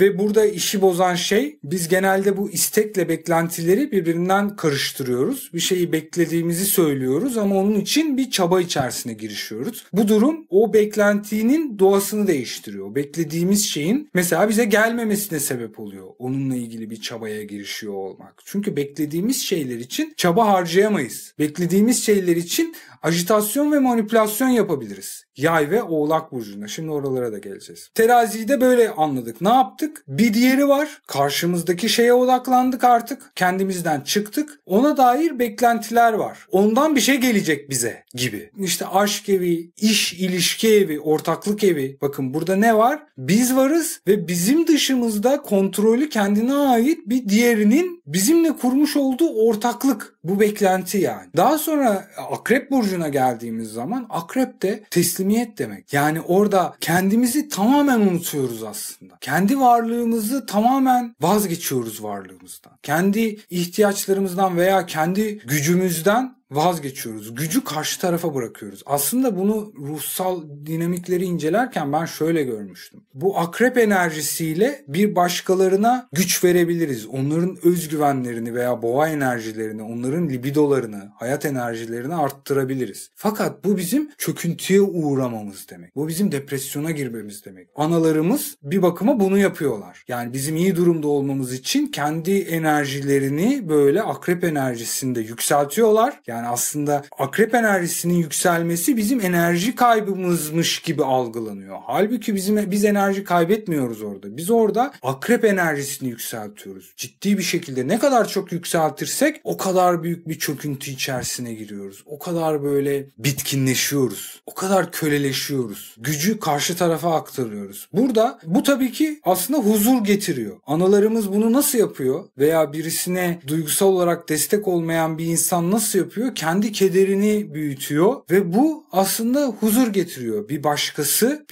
ve burada işi bozan şey, biz genelde bu istekle beklentileri birbirinden karıştırıyoruz. Bir şeyi beklediğimizi söylüyoruz ama onun için bir çaba içerisine girişiyoruz. Bu durum o beklentinin doğasını değiştiriyor. Beklediğimiz şeyin mesela bize gelmemesine sebep oluyor. Onunla ilgili bir çabaya girişiyor olmak. Çünkü beklediğimiz şeyler için çaba harcayamayız. Beklediğimiz şeyler için ajitasyon ve manipülasyon yapabiliriz. Yay ve Oğlak burcunda. Şimdi oralara da geleceğiz. Teraziyi de böyle anladık. Ne yaptık? Bir diğeri var. Karşımızdaki şeye odaklandık artık. Kendimizden çıktık. Ona dair beklentiler var. Ondan bir şey gelecek bize gibi. İşte aşk evi, iş ilişki evi, ortaklık evi. Bakın burada ne var? Biz varız ve bizim dışımızda kontrolü kendine ait bir diğerinin bizimle kurmuş olduğu ortaklık, bu beklenti yani. Daha sonra Akrep burcuna geldiğimiz zaman Akrep de teslimiyet demek. Yani orada kendimizi tamamen unutuyoruz aslında. Kendi varlığımızı tamamen vazgeçiyoruz varlığımızdan. Kendi ihtiyaçlarımızdan veya kendi gücümüzden vazgeçiyoruz. Gücü karşı tarafa bırakıyoruz. Aslında bunu ruhsal dinamikleri incelerken ben şöyle görmüştüm. Bu akrep enerjisiyle bir başkalarına güç verebiliriz. Onların özgüvenlerini veya boğa enerjilerini, onların libidolarını, hayat enerjilerini arttırabiliriz. Fakat bu bizim çöküntüye uğramamız demek. Bu bizim depresyona girmemiz demek. Analarımız bir bakıma bunu yapıyorlar. Yani bizim iyi durumda olmamız için kendi enerjilerini böyle akrep enerjisinde yükseltiyorlar. Yani aslında akrep enerjisinin yükselmesi bizim enerji kaybımızmış gibi algılanıyor. Halbuki biz enerji kaybetmiyoruz orada. Biz orada akrep enerjisini yükseltiyoruz. Ciddi bir şekilde ne kadar çok yükseltirsek o kadar büyük bir çöküntü içerisine giriyoruz. O kadar böyle bitkinleşiyoruz. O kadar köleleşiyoruz. Gücü karşı tarafa aktarıyoruz. Burada bu tabii ki aslında huzur getiriyor. Analarımız bunu nasıl yapıyor? Veya birisine duygusal olarak destek olmayan bir insan nasıl yapıyor? Kendi kederini büyütüyor ve bu aslında huzur getiriyor. Bir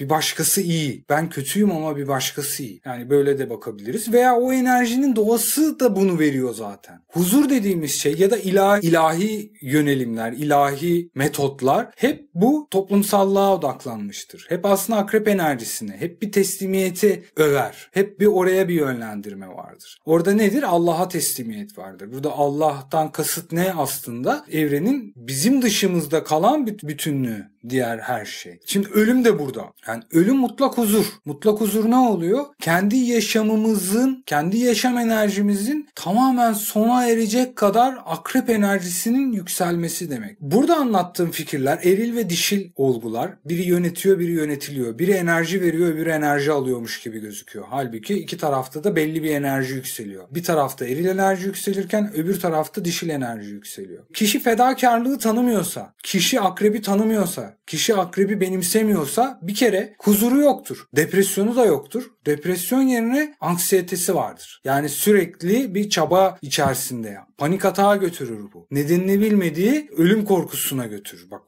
başkası iyi. Ben kötüyüm ama bir başkası iyi. Yani böyle de bakabiliriz. Veya o enerjinin doğası da bunu veriyor zaten. Huzur dediğimiz şey ya da ilahi yönelimler, ilahi metotlar hep bu toplumsallığa odaklanmıştır. Hep aslında akrep enerjisine, hep bir teslimiyeti över. Hep bir oraya bir yönlendirme vardır. Orada nedir? Allah'a teslimiyet vardır. Burada Allah'tan kasıt ne aslında? Evrenin bizim dışımızda kalan bütünlüğü, diğer her şey. Şimdi ölüm de burada. Yani ölüm mutlak huzur. Mutlak huzur ne oluyor? Kendi yaşamımızın, kendi yaşam enerjimizin tamamen sona erecek kadar akrep enerjisinin yükselmesi demek. Burada anlattığım fikirler eril ve dişil olgular. Biri yönetiyor, biri yönetiliyor. Biri enerji veriyor, öbürü enerji alıyormuş gibi gözüküyor. Halbuki iki tarafta da belli bir enerji yükseliyor. Bir tarafta eril enerji yükselirken öbür tarafta dişil enerji yükseliyor. Kişi fedakarlığı tanımıyorsa, kişi akrebi tanımıyorsa, kişi akrebi benimsemiyorsa bir kere huzuru yoktur. Depresyonu da yoktur. Depresyon yerine anksiyetesi vardır. Yani sürekli bir çaba içerisinde. Panik atağa götürür bu. Nedenini bilmediği ölüm korkusuna götürür. Bak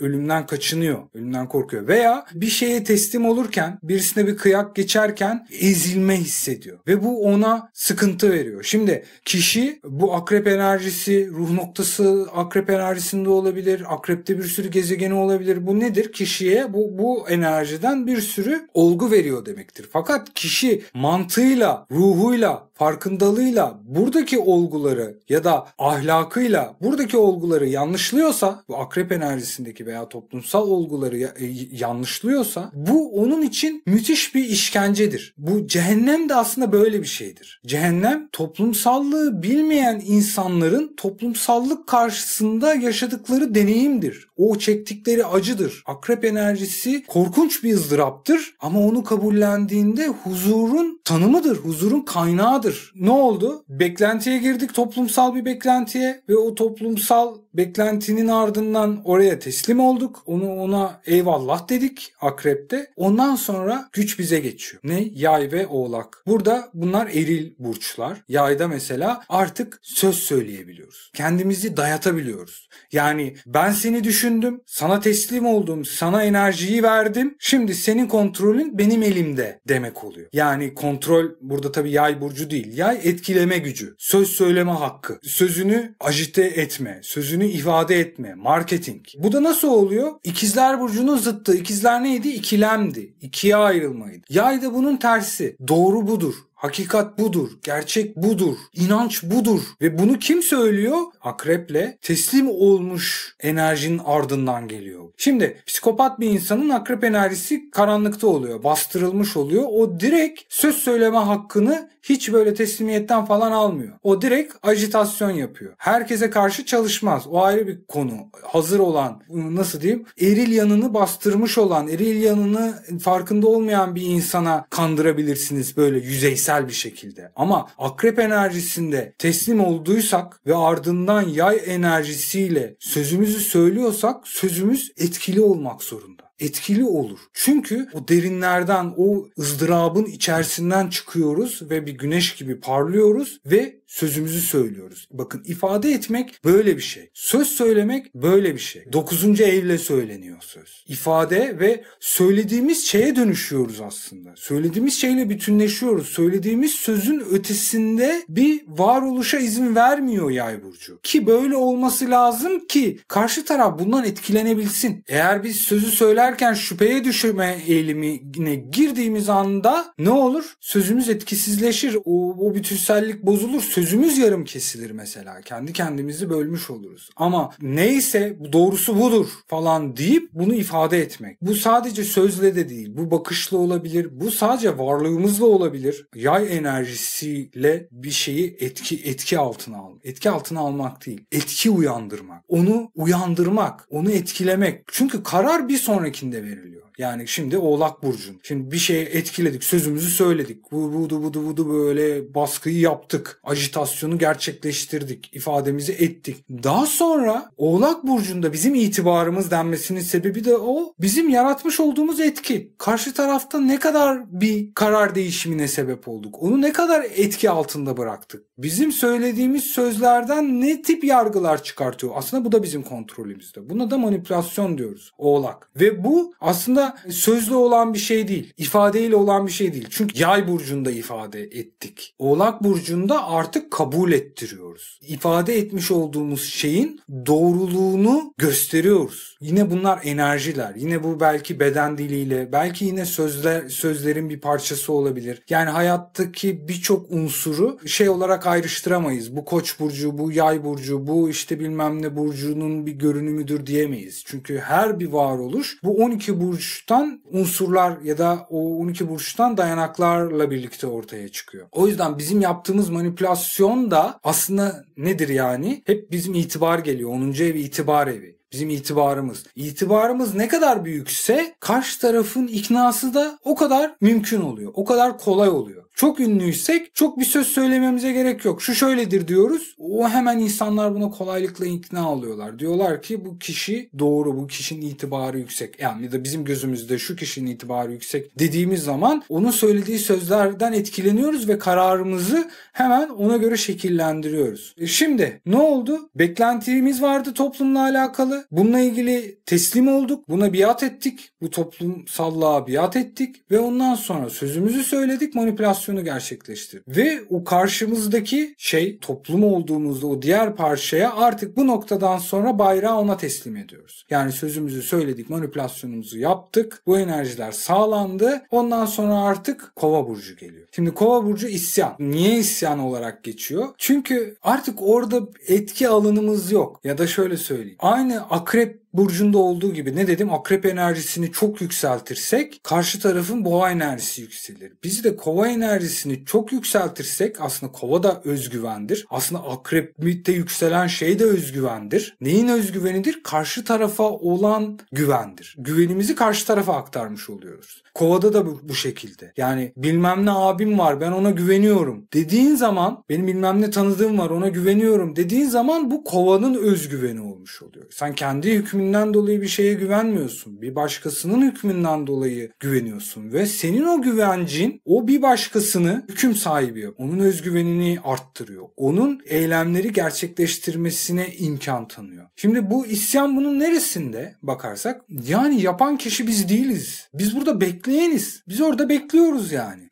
ölümden kaçınıyor. Ölümden korkuyor. Veya bir şeye teslim olurken, birisine bir kıyak geçerken ezilme hissediyor. Ve bu ona sıkıntı veriyor. Şimdi kişi bu akrep enerjisi, ruh noktası akrep enerjisinde olabilir. Akrepte bir sürü gezegeni olabilir. Bu nedir? Kişiye bu enerjiden bir sürü olgu veriyor demektir. Fakat kişi mantığıyla, ruhuyla, farkındalığıyla buradaki olguları ya da ahlakıyla buradaki olguları yanlışlıyorsa, bu akrep enerjisindeki veya toplumsal olguları yanlışlıyorsa, bu onun için müthiş bir işkencedir. Bu cehennem de aslında böyle bir şeydir. Cehennem toplumsallığı bilmeyen insanların toplumsallık karşısında yaşadıkları deneyimdir. O çektikleri acıdır. Akrep enerjisi korkunç bir ızdıraptır ama onu kabullendiğinde huzurun tanımıdır. Huzurun kaynağıdır. Ne oldu? Beklentiye girdik, toplumsal bir beklentiye ve o toplumsal beklentinin ardından oraya teslim olduk. Ona eyvallah dedik akrepte. Ondan sonra güç bize geçiyor. Ne? Yay ve oğlak. Burada bunlar eril burçlar. Yayda mesela artık söz söyleyebiliyoruz. Kendimizi dayatabiliyoruz. Yani ben seni düşündüm, sana teslim oldum, sana enerjiyi verdim. Şimdi senin kontrolün benim elimde demek oluyor. Yani kontrol burada tabii yay burcu değil. Yay etkileme gücü, söz söyleme hakkı, sözünü ajite etme, sözünü ifade etme, marketing. Bu da nasıl oluyor? İkizler burcunun zıttı. İkizler neydi? İkilemdi. İkiye ayrılmaydı. Yay da bunun tersi. Doğru budur. Hakikat budur, gerçek budur, inanç budur ve bunu kim söylüyor? Akreple teslim olmuş enerjinin ardından geliyor. Şimdi psikopat bir insanın akrep enerjisi karanlıkta oluyor, bastırılmış oluyor. O direkt söz söyleme hakkını hiç böyle teslimiyetten falan almıyor. O direkt ajitasyon yapıyor. Herkese karşı çalışmaz. O ayrı bir konu. Hazır olan, nasıl diyeyim, eril yanını bastırmış olan, eril yanını farkında olmayan bir insana kandırabilirsiniz böyle yüzeysel bir şekilde. Ama akrep enerjisinde teslim olduysak ve ardından yay enerjisiyle sözümüzü söylüyorsak sözümüz etkili olmak zorunda. etkili olur. Çünkü o derinlerden, o ızdırabın içerisinden çıkıyoruz ve bir güneş gibi parlıyoruz ve sözümüzü söylüyoruz. Bakın, ifade etmek böyle bir şey. Söz söylemek böyle bir şey. 9. evle söyleniyor söz. İfade ve söylediğimiz şeye dönüşüyoruz aslında. Söylediğimiz şeyle bütünleşiyoruz. Söylediğimiz sözün ötesinde bir varoluşa izin vermiyor Yay burcu. Ki böyle olması lazım ki karşı taraf bundan etkilenebilsin. Eğer biz sözü söylerken şüpheye düşürme eğilimine girdiğimiz anda ne olur? Sözümüz etkisizleşir. O bütünsellik bozulur. Sözümüz yarım kesilir mesela. Kendi kendimizi bölmüş oluruz. Ama neyse doğrusu budur falan deyip bunu ifade etmek. Bu sadece sözle de değil. Bu bakışla olabilir. Bu sadece varlığımızla olabilir. Yay enerjisiyle bir şeyi etki altına almak. Etki altına almak değil. Etki uyandırmak. Onu uyandırmak. Onu etkilemek. Çünkü karar bir sonrakinde veriliyor. Yani şimdi Oğlak Burcu'nun. Şimdi bir şeye etkiledik. Sözümüzü söyledik. Budu böyle baskıyı yaptık. Ajitasyonu gerçekleştirdik. İfademizi ettik. Daha sonra Oğlak Burcu'nda bizim itibarımız denmesinin sebebi de o. Bizim yaratmış olduğumuz etki. Karşı tarafta ne kadar bir karar değişimine sebep olduk. Onu ne kadar etki altında bıraktık. Bizim söylediğimiz sözlerden ne tip yargılar çıkartıyor. Aslında bu da bizim kontrolümüzde. Buna da manipülasyon diyoruz. Oğlak. Ve bu aslında sözlü olan bir şey değil. İfadeyle olan bir şey değil. Çünkü Yay burcunda ifade ettik. Oğlak burcunda artık kabul ettiriyoruz. İfade etmiş olduğumuz şeyin doğruluğunu gösteriyoruz. Yine bunlar enerjiler. Yine bu belki beden diliyle, belki yine sözlerin bir parçası olabilir. Yani hayattaki birçok unsuru şey olarak ayrıştıramayız. Bu Koç burcu, bu Yay burcu, bu işte bilmem ne burcunun bir görünümüdür diyemeyiz. Çünkü her bir varoluş bu 12 burçtan unsurlar ya da o 12 burçtan dayanaklarla birlikte ortaya çıkıyor. O yüzden bizim yaptığımız manipülasyon da aslında nedir yani? Hep bizim itibar geliyor. 10. ev itibar evi. Bizim itibarımız. İtibarımız ne kadar büyükse karşı tarafın iknası da o kadar mümkün oluyor. O kadar kolay oluyor. Çok ünlüysek çok bir söz söylememize gerek yok. Şu şöyledir diyoruz. O hemen insanlar buna kolaylıkla ikna oluyorlar. Diyorlar ki bu kişi doğru, bu kişinin itibarı yüksek. Yani ya da bizim gözümüzde şu kişinin itibarı yüksek dediğimiz zaman onun söylediği sözlerden etkileniyoruz ve kararımızı hemen ona göre şekillendiriyoruz. Şimdi ne oldu? Beklentimiz vardı toplumla alakalı. Bununla ilgili teslim olduk. Buna biat ettik. Bu toplumsallığa biat ettik ve ondan sonra sözümüzü söyledik, manipülasyonu gerçekleştirdik. Ve o karşımızdaki şey, toplum olduğumuzda o diğer parçaya artık bu noktadan sonra bayrağı ona teslim ediyoruz. Yani sözümüzü söyledik, manipülasyonumuzu yaptık. Bu enerjiler sağlandı. Ondan sonra artık Kova burcu geliyor. Şimdi Kova burcu isyan. Niye isyan olarak geçiyor? Çünkü artık orada etki alanımız yok. Ya da şöyle söyleyeyim. Aynı Akrep burcunda olduğu gibi, ne dedim? Akrep enerjisini çok yükseltirsek karşı tarafın boğa enerjisi yükselir. Biz de kova enerjisini çok yükseltirsek, aslında kova da özgüvendir. Aslında akrepte yükselen şey de özgüvendir. Neyin özgüvenidir? Karşı tarafa olan güvendir. Güvenimizi karşı tarafa aktarmış oluyoruz. Kovada da bu şekilde. Yani bilmem ne abim var, ben ona güveniyorum dediğin zaman, benim bilmem ne tanıdığım var, ona güveniyorum dediğin zaman bu kovanın özgüveni olmuş oluyor. Sen kendi hükmünden dolayı bir şeye güvenmiyorsun. Bir başkasının hükmünden dolayı güveniyorsun ve senin o güvencin o bir başkasını hüküm sahibi yapıyor. Onun özgüvenini arttırıyor. Onun eylemleri gerçekleştirmesine imkan tanıyor. Şimdi bu isyan bunun neresinde bakarsak? Yani yapan kişi biz değiliz. Biz burada bekleyeniz. Biz orada bekliyoruz yani.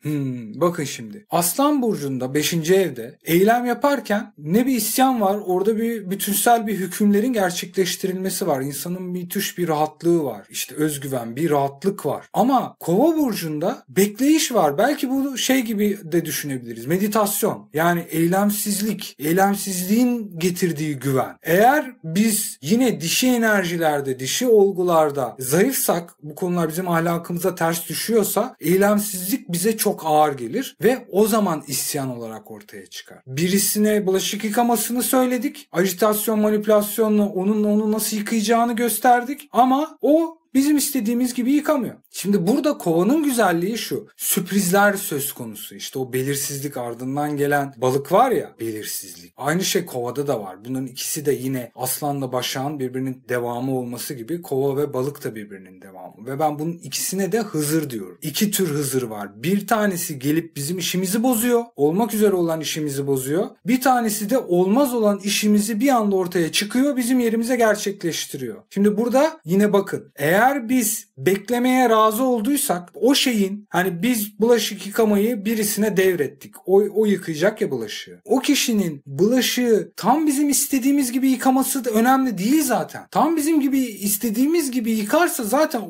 Bakın şimdi. Aslan burcunda 5. evde eylem yaparken ne bir isyan var, orada bir bütünsel bir hükümlerin gerçekleştirilmesi var. İnsanın müthiş bir rahatlığı var. İşte özgüven, bir rahatlık var. Ama Kova burcunda bekleyiş var. Belki bu şey gibi de düşünebiliriz. Meditasyon. Yani eylemsizlik. Eylemsizliğin getirdiği güven. Eğer biz yine dişi enerjilerde, dişi olgularda zayıfsak, bu konular bizim ahlakımıza ters düşüyorsa eylemsizlik bize çok ağır gelir ve o zaman isyan olarak ortaya çıkar. Birisine bulaşık yıkamasını söyledik. Ajitasyon, manipülasyonla onu nasıl yıkayacağını gösterdik ama o bizim istediğimiz gibi yıkamıyor. Şimdi burada kovanın güzelliği şu. Sürprizler söz konusu. İşte o belirsizlik, ardından gelen balık var ya, belirsizlik. Aynı şey kovada da var. Bunların ikisi de yine aslanla başağın birbirinin devamı olması gibi kova ve balık da birbirinin devamı. Ve ben bunun ikisine de Hızır diyorum. İki tür Hızır var. Bir tanesi gelip bizim işimizi bozuyor. Olmak üzere olan işimizi bozuyor. Bir tanesi de olmaz olan işimizi bir anda ortaya çıkıyor, bizim yerimize gerçekleştiriyor. Şimdi burada yine bakın, eğer biz beklemeye razı olduysak o şeyin, hani biz bulaşık yıkamayı birisine devrettik. O yıkayacak ya bulaşığı. O kişinin bulaşığı tam bizim istediğimiz gibi yıkaması da önemli değil zaten. Tam bizim gibi istediğimiz gibi yıkarsa zaten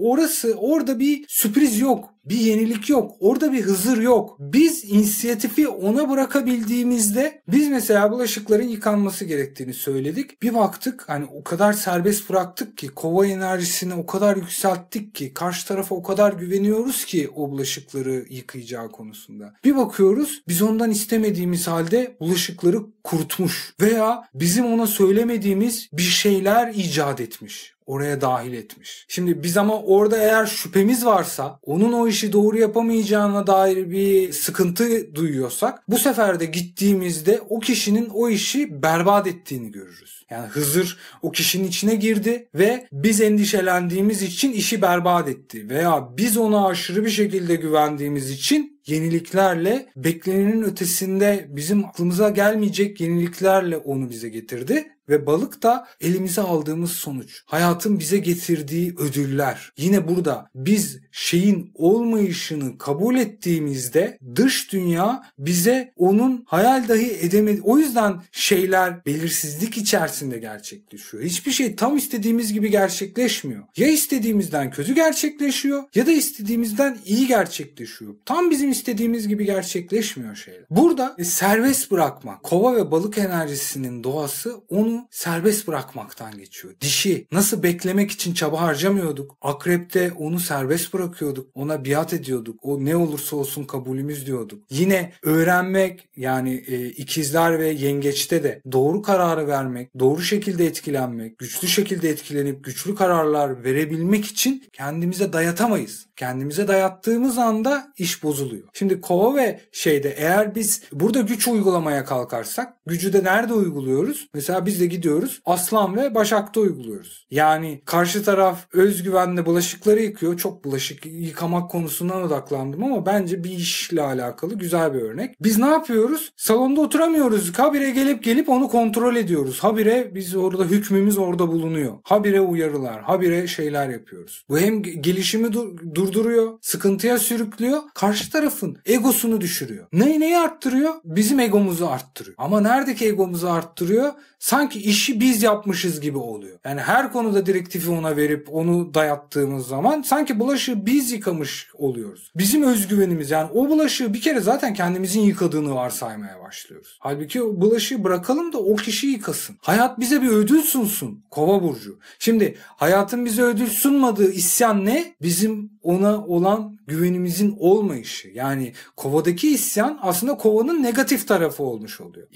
orada bir sürpriz yok. Bir yenilik yok. Orada bir Hızır yok. Biz inisiyatifi ona bırakabildiğimizde, biz mesela bulaşıkların yıkanması gerektiğini söyledik. Bir baktık hani o kadar serbest bıraktık ki, kova enerjisini o kadar yükselttik ki, karşı tarafa o kadar güveniyoruz ki o bulaşıkları yıkayacağı konusunda. Bir bakıyoruz biz ondan istemediğimiz halde bulaşıkları kurutmuş veya bizim ona söylemediğimiz bir şeyler icat etmiş. Oraya dahil etmiş. Şimdi biz ama orada eğer şüphemiz varsa, onun o işi doğru yapamayacağına dair bir sıkıntı duyuyorsak, bu sefer de gittiğimizde o kişinin o işi berbat ettiğini görürüz. Yani Hızır o kişinin içine girdi ve biz endişelendiğimiz için işi berbat etti. Veya biz ona aşırı bir şekilde güvendiğimiz için yeniliklerle, beklenenin ötesinde bizim aklımıza gelmeyecek yeniliklerle onu bize getirdi. Ve balık da elimize aldığımız sonuç. Hayatın bize getirdiği ödüller. Yine burada biz şeyin olmayışını kabul ettiğimizde dış dünya bize onun hayal dahi edemedi. O yüzden şeyler belirsizlik içerisinde gerçekleşiyor. Hiçbir şey tam istediğimiz gibi gerçekleşmiyor. Ya istediğimizden kötü gerçekleşiyor ya da istediğimizden iyi gerçekleşiyor. Tam bizim istediğimiz gibi gerçekleşmiyor şeyler. Burada serbest bırakma, kova ve balık enerjisinin doğası onu serbest bırakmaktan geçiyor. Dişi nasıl beklemek için çaba harcamıyorduk. Akrepte onu serbest bırakıyorduk. Ona biat ediyorduk. O ne olursa olsun kabulümüz diyorduk. Yine öğrenmek, yani ikizler ve yengeçte de doğru kararı vermek, doğru şekilde etkilenmek, güçlü şekilde etkilenip güçlü kararlar verebilmek için kendimize dayatamayız. Kendimize dayattığımız anda iş bozuluyor. Şimdi kova ve şeyde eğer biz burada güç uygulamaya kalkarsak, gücü de nerede uyguluyoruz? Mesela biz de gidiyoruz Aslan ve Başak'ta uyguluyoruz. Yani karşı taraf özgüvenle bulaşıkları yıkıyor. Çok bulaşık yıkamak konusundan odaklandım ama bence bir işle alakalı güzel bir örnek. Biz ne yapıyoruz? Salonda oturamıyoruz. Habire gelip onu kontrol ediyoruz. Habire biz orada, hükmümüz orada bulunuyor. Habire uyarılar, habire şeyler yapıyoruz. Bu hem gelişimi durduruyor, sıkıntıya sürüklüyor, karşı tarafın egosunu düşürüyor. Neyi arttırıyor? Bizim egomuzu arttırıyor. Ama neredeki egomuzu arttırıyor? Sanki işi biz yapmışız gibi oluyor. Yani her konuda direktifi ona verip onu dayattığımız zaman sanki bulaşığı biz yıkamış oluyoruz. Bizim özgüvenimiz, yani o bulaşığı bir kere zaten kendimizin yıkadığını varsaymaya başlıyoruz. Halbuki o bulaşığı bırakalım da o kişi yıkasın. Hayat bize bir ödül sunsun. Kova burcu. Şimdi hayatın bize ödül sunmadığı isyan ne? Bizim ona olan güvenimizin olmayışı. Yani kovadaki isyan aslında kovanın negatif tarafı olmuş oluyor.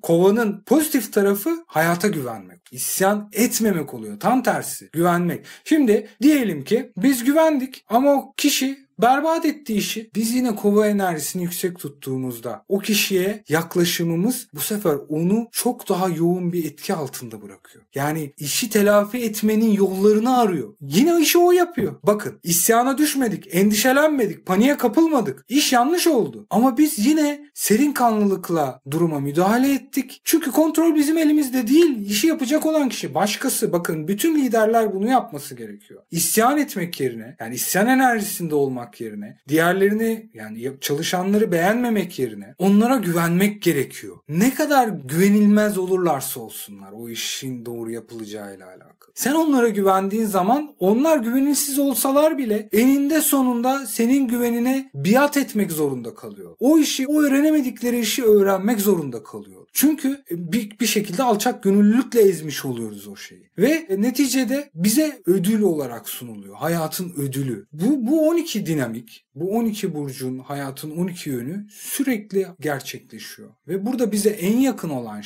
Kovanın pozitif tarafı hayata güvenmek. İsyan etmemek oluyor. Tam tersi. Güvenmek. Şimdi diyelim ki biz güvendik ama o kişi berbat etti işi. Biz yine kova enerjisini yüksek tuttuğumuzda o kişiye yaklaşımımız bu sefer onu çok daha yoğun bir etki altında bırakıyor. Yani işi telafi etmenin yollarını arıyor. Yine işi o yapıyor. Bakın, isyana düşmedik, endişelenmedik, paniğe kapılmadık. İş yanlış oldu. Ama biz yine serin kanlılıkla duruma müdahale ettik. Çünkü kontrol bizim elimizde değil. İşi yapacak olan kişi başkası. Bakın, bütün liderler bunu yapması gerekiyor. İsyan etmek yerine, yani isyan enerjisinde olmak yerine, diğerlerini, yani çalışanları beğenmemek yerine onlara güvenmek gerekiyor. Ne kadar güvenilmez olurlarsa olsunlar o işin doğru yapılacağıyla alakalı. Sen onlara güvendiğin zaman onlar güvenilsiz olsalar bile eninde sonunda senin güvenine biat etmek zorunda kalıyor. O öğrenemedikleri işi öğrenmek zorunda kalıyor. Çünkü bir şekilde alçak gönüllülükle ezmiş oluyoruz o şeyi. Ve neticede bize ödül olarak sunuluyor. Hayatın ödülü. Bu 12 dinamik, Bu 12 burcun, hayatın 12 yönü sürekli gerçekleşiyor. Ve burada bize en yakın olan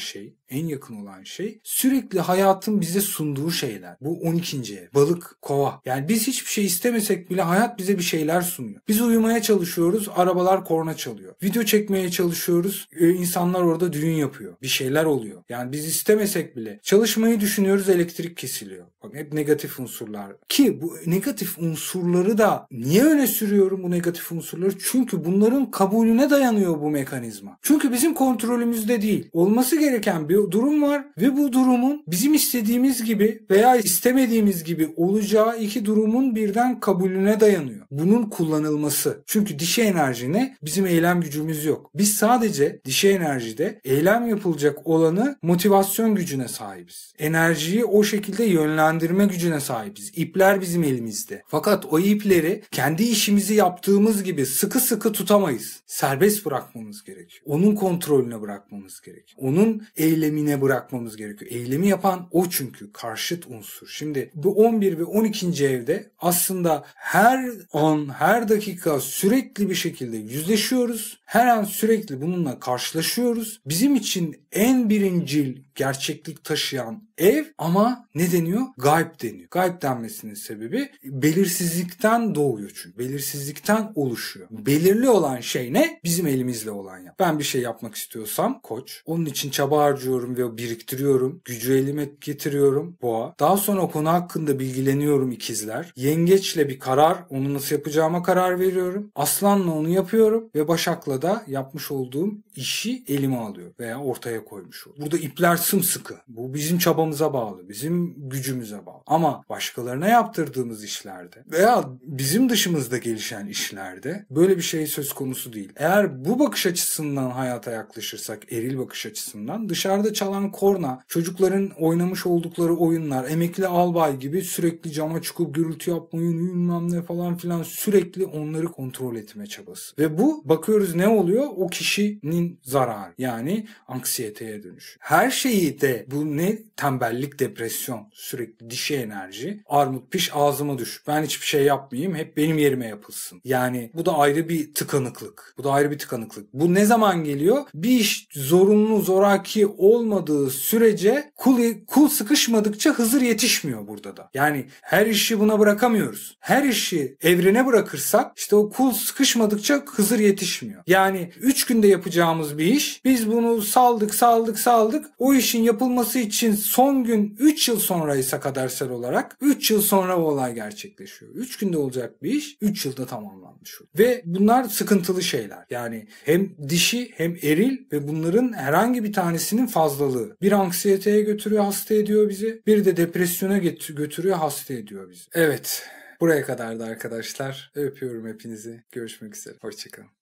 şey sürekli hayatın bize sunduğu şeyler. Bu 12. ev. Balık, kova. Yani biz hiçbir şey istemesek bile hayat bize bir şeyler sunuyor. Biz uyumaya çalışıyoruz, arabalar korna çalıyor. Video çekmeye çalışıyoruz, insanlar orada düğün yapıyor. Bir şeyler oluyor. Yani biz istemesek bile çalışmayı düşünüyoruz, elektrik kesiliyor. Bak hep negatif unsurlar. Ki bu negatif unsurları da niye öne sürüyorum bu negatif unsurları? Çünkü bunların kabulüne dayanıyor bu mekanizma. Çünkü bizim kontrolümüzde değil. Olması gereken bir durum var ve bu durumun bizim istediğimiz gibi veya istemediğimiz gibi olacağı iki durumun birden kabulüne dayanıyor. Bunun kullanılması. Çünkü dişi enerji ne? Bizim eylem gücümüz yok. Biz sadece dişi enerjide eylem yapılacak olanı motivasyon gücüne sahibiz. Enerjiyi o şekilde yönlendirme gücüne sahibiz. İpler bizim elimizde. Fakat o ipleri kendi işimizi yaptığımız gibi sıkı sıkı tutamayız. Serbest bırakmamız gerekiyor. Onun kontrolüne bırakmamız gerekiyor. Onun eylemine bırakmamız gerekiyor. Eylemi yapan o çünkü. Karşıt unsur. Şimdi bu 11 ve 12. evde aslında her an, her dakika sürekli bir şekilde yüzleşiyoruz. Her an sürekli bununla karşılaşıyoruz. Bizim için en birincil gerçeklik taşıyan ev ama ne deniyor? Gayb deniyor. Gayb denmesinin sebebi belirsizlikten doğuyor çünkü. Belirsizlikten oluşuyor. Belirli olan şey ne? Bizim elimizle olan ya. Ben bir şey yapmak istiyorsam Koç. Onun için çaba harcıyorum ve biriktiriyorum. Gücü elime getiriyorum. Boğa. Daha sonra o konu hakkında bilgileniyorum ikizler. Yengeçle bir karar, onu nasıl yapacağıma karar veriyorum. Aslanla onu yapıyorum ve Başak'la da yapmış olduğum işi elime alıyor veya ortaya koymuş oluyor. Burada ipler sımsıkı. Bu bizim çabamıza bağlı, bizim gücümüze bağlı. Ama başkalarına yaptırdığımız işlerde veya bizim dışımızda gelişen işlerde böyle bir şey söz konusu değil. Eğer bu bakış açısından hayata yaklaşırsak, eril bakış açısından, dışarıda çalan korna, çocukların oynamış oldukları oyunlar, emekli albay gibi sürekli cama çıkıp gürültü yapmayın, bilmem ne falan filan, sürekli onları kontrol etme çabası. Ve bu bakıyoruz ne oluyor? O kişinin zararı. Yani anksiyeteye dönüş. Her şeyi de bu ne? Tembellik, depresyon, sürekli dişi enerji. Armut piş ağzıma düş. Ben hiçbir şey yapmayayım. Hep benim yerime yapılsın. Yani bu da ayrı bir tıkanıklık. Bu ne zaman geliyor? Bir iş zorunlu, zoraki olmadığı sürece kul sıkışmadıkça Hızır yetişmiyor burada da. Yani her işi buna bırakamıyoruz. Her işi evrene bırakırsak işte o kul sıkışmadıkça Hızır yetişmiyor. Yani 3 günde yapacağımız bir iş, biz bunu saldık. O işin yapılması için son gün 3 yıl sonraysa kadersel olarak 3 yıl sonra o olay gerçekleşiyor. 3 günde olacak bir iş 3 yılda tamamlanmış oluyor. Ve bunlar sıkıntılı şeyler. Yani hem dişi hem eril ve bunların herhangi bir tanesinin fazlalığı. Bir anksiyeteye götürüyor, hasta ediyor bizi. Bir de depresyona götürüyor, hasta ediyor bizi. Evet, buraya kadardı arkadaşlar. Öpüyorum hepinizi. Görüşmek üzere. Hoşçakalın.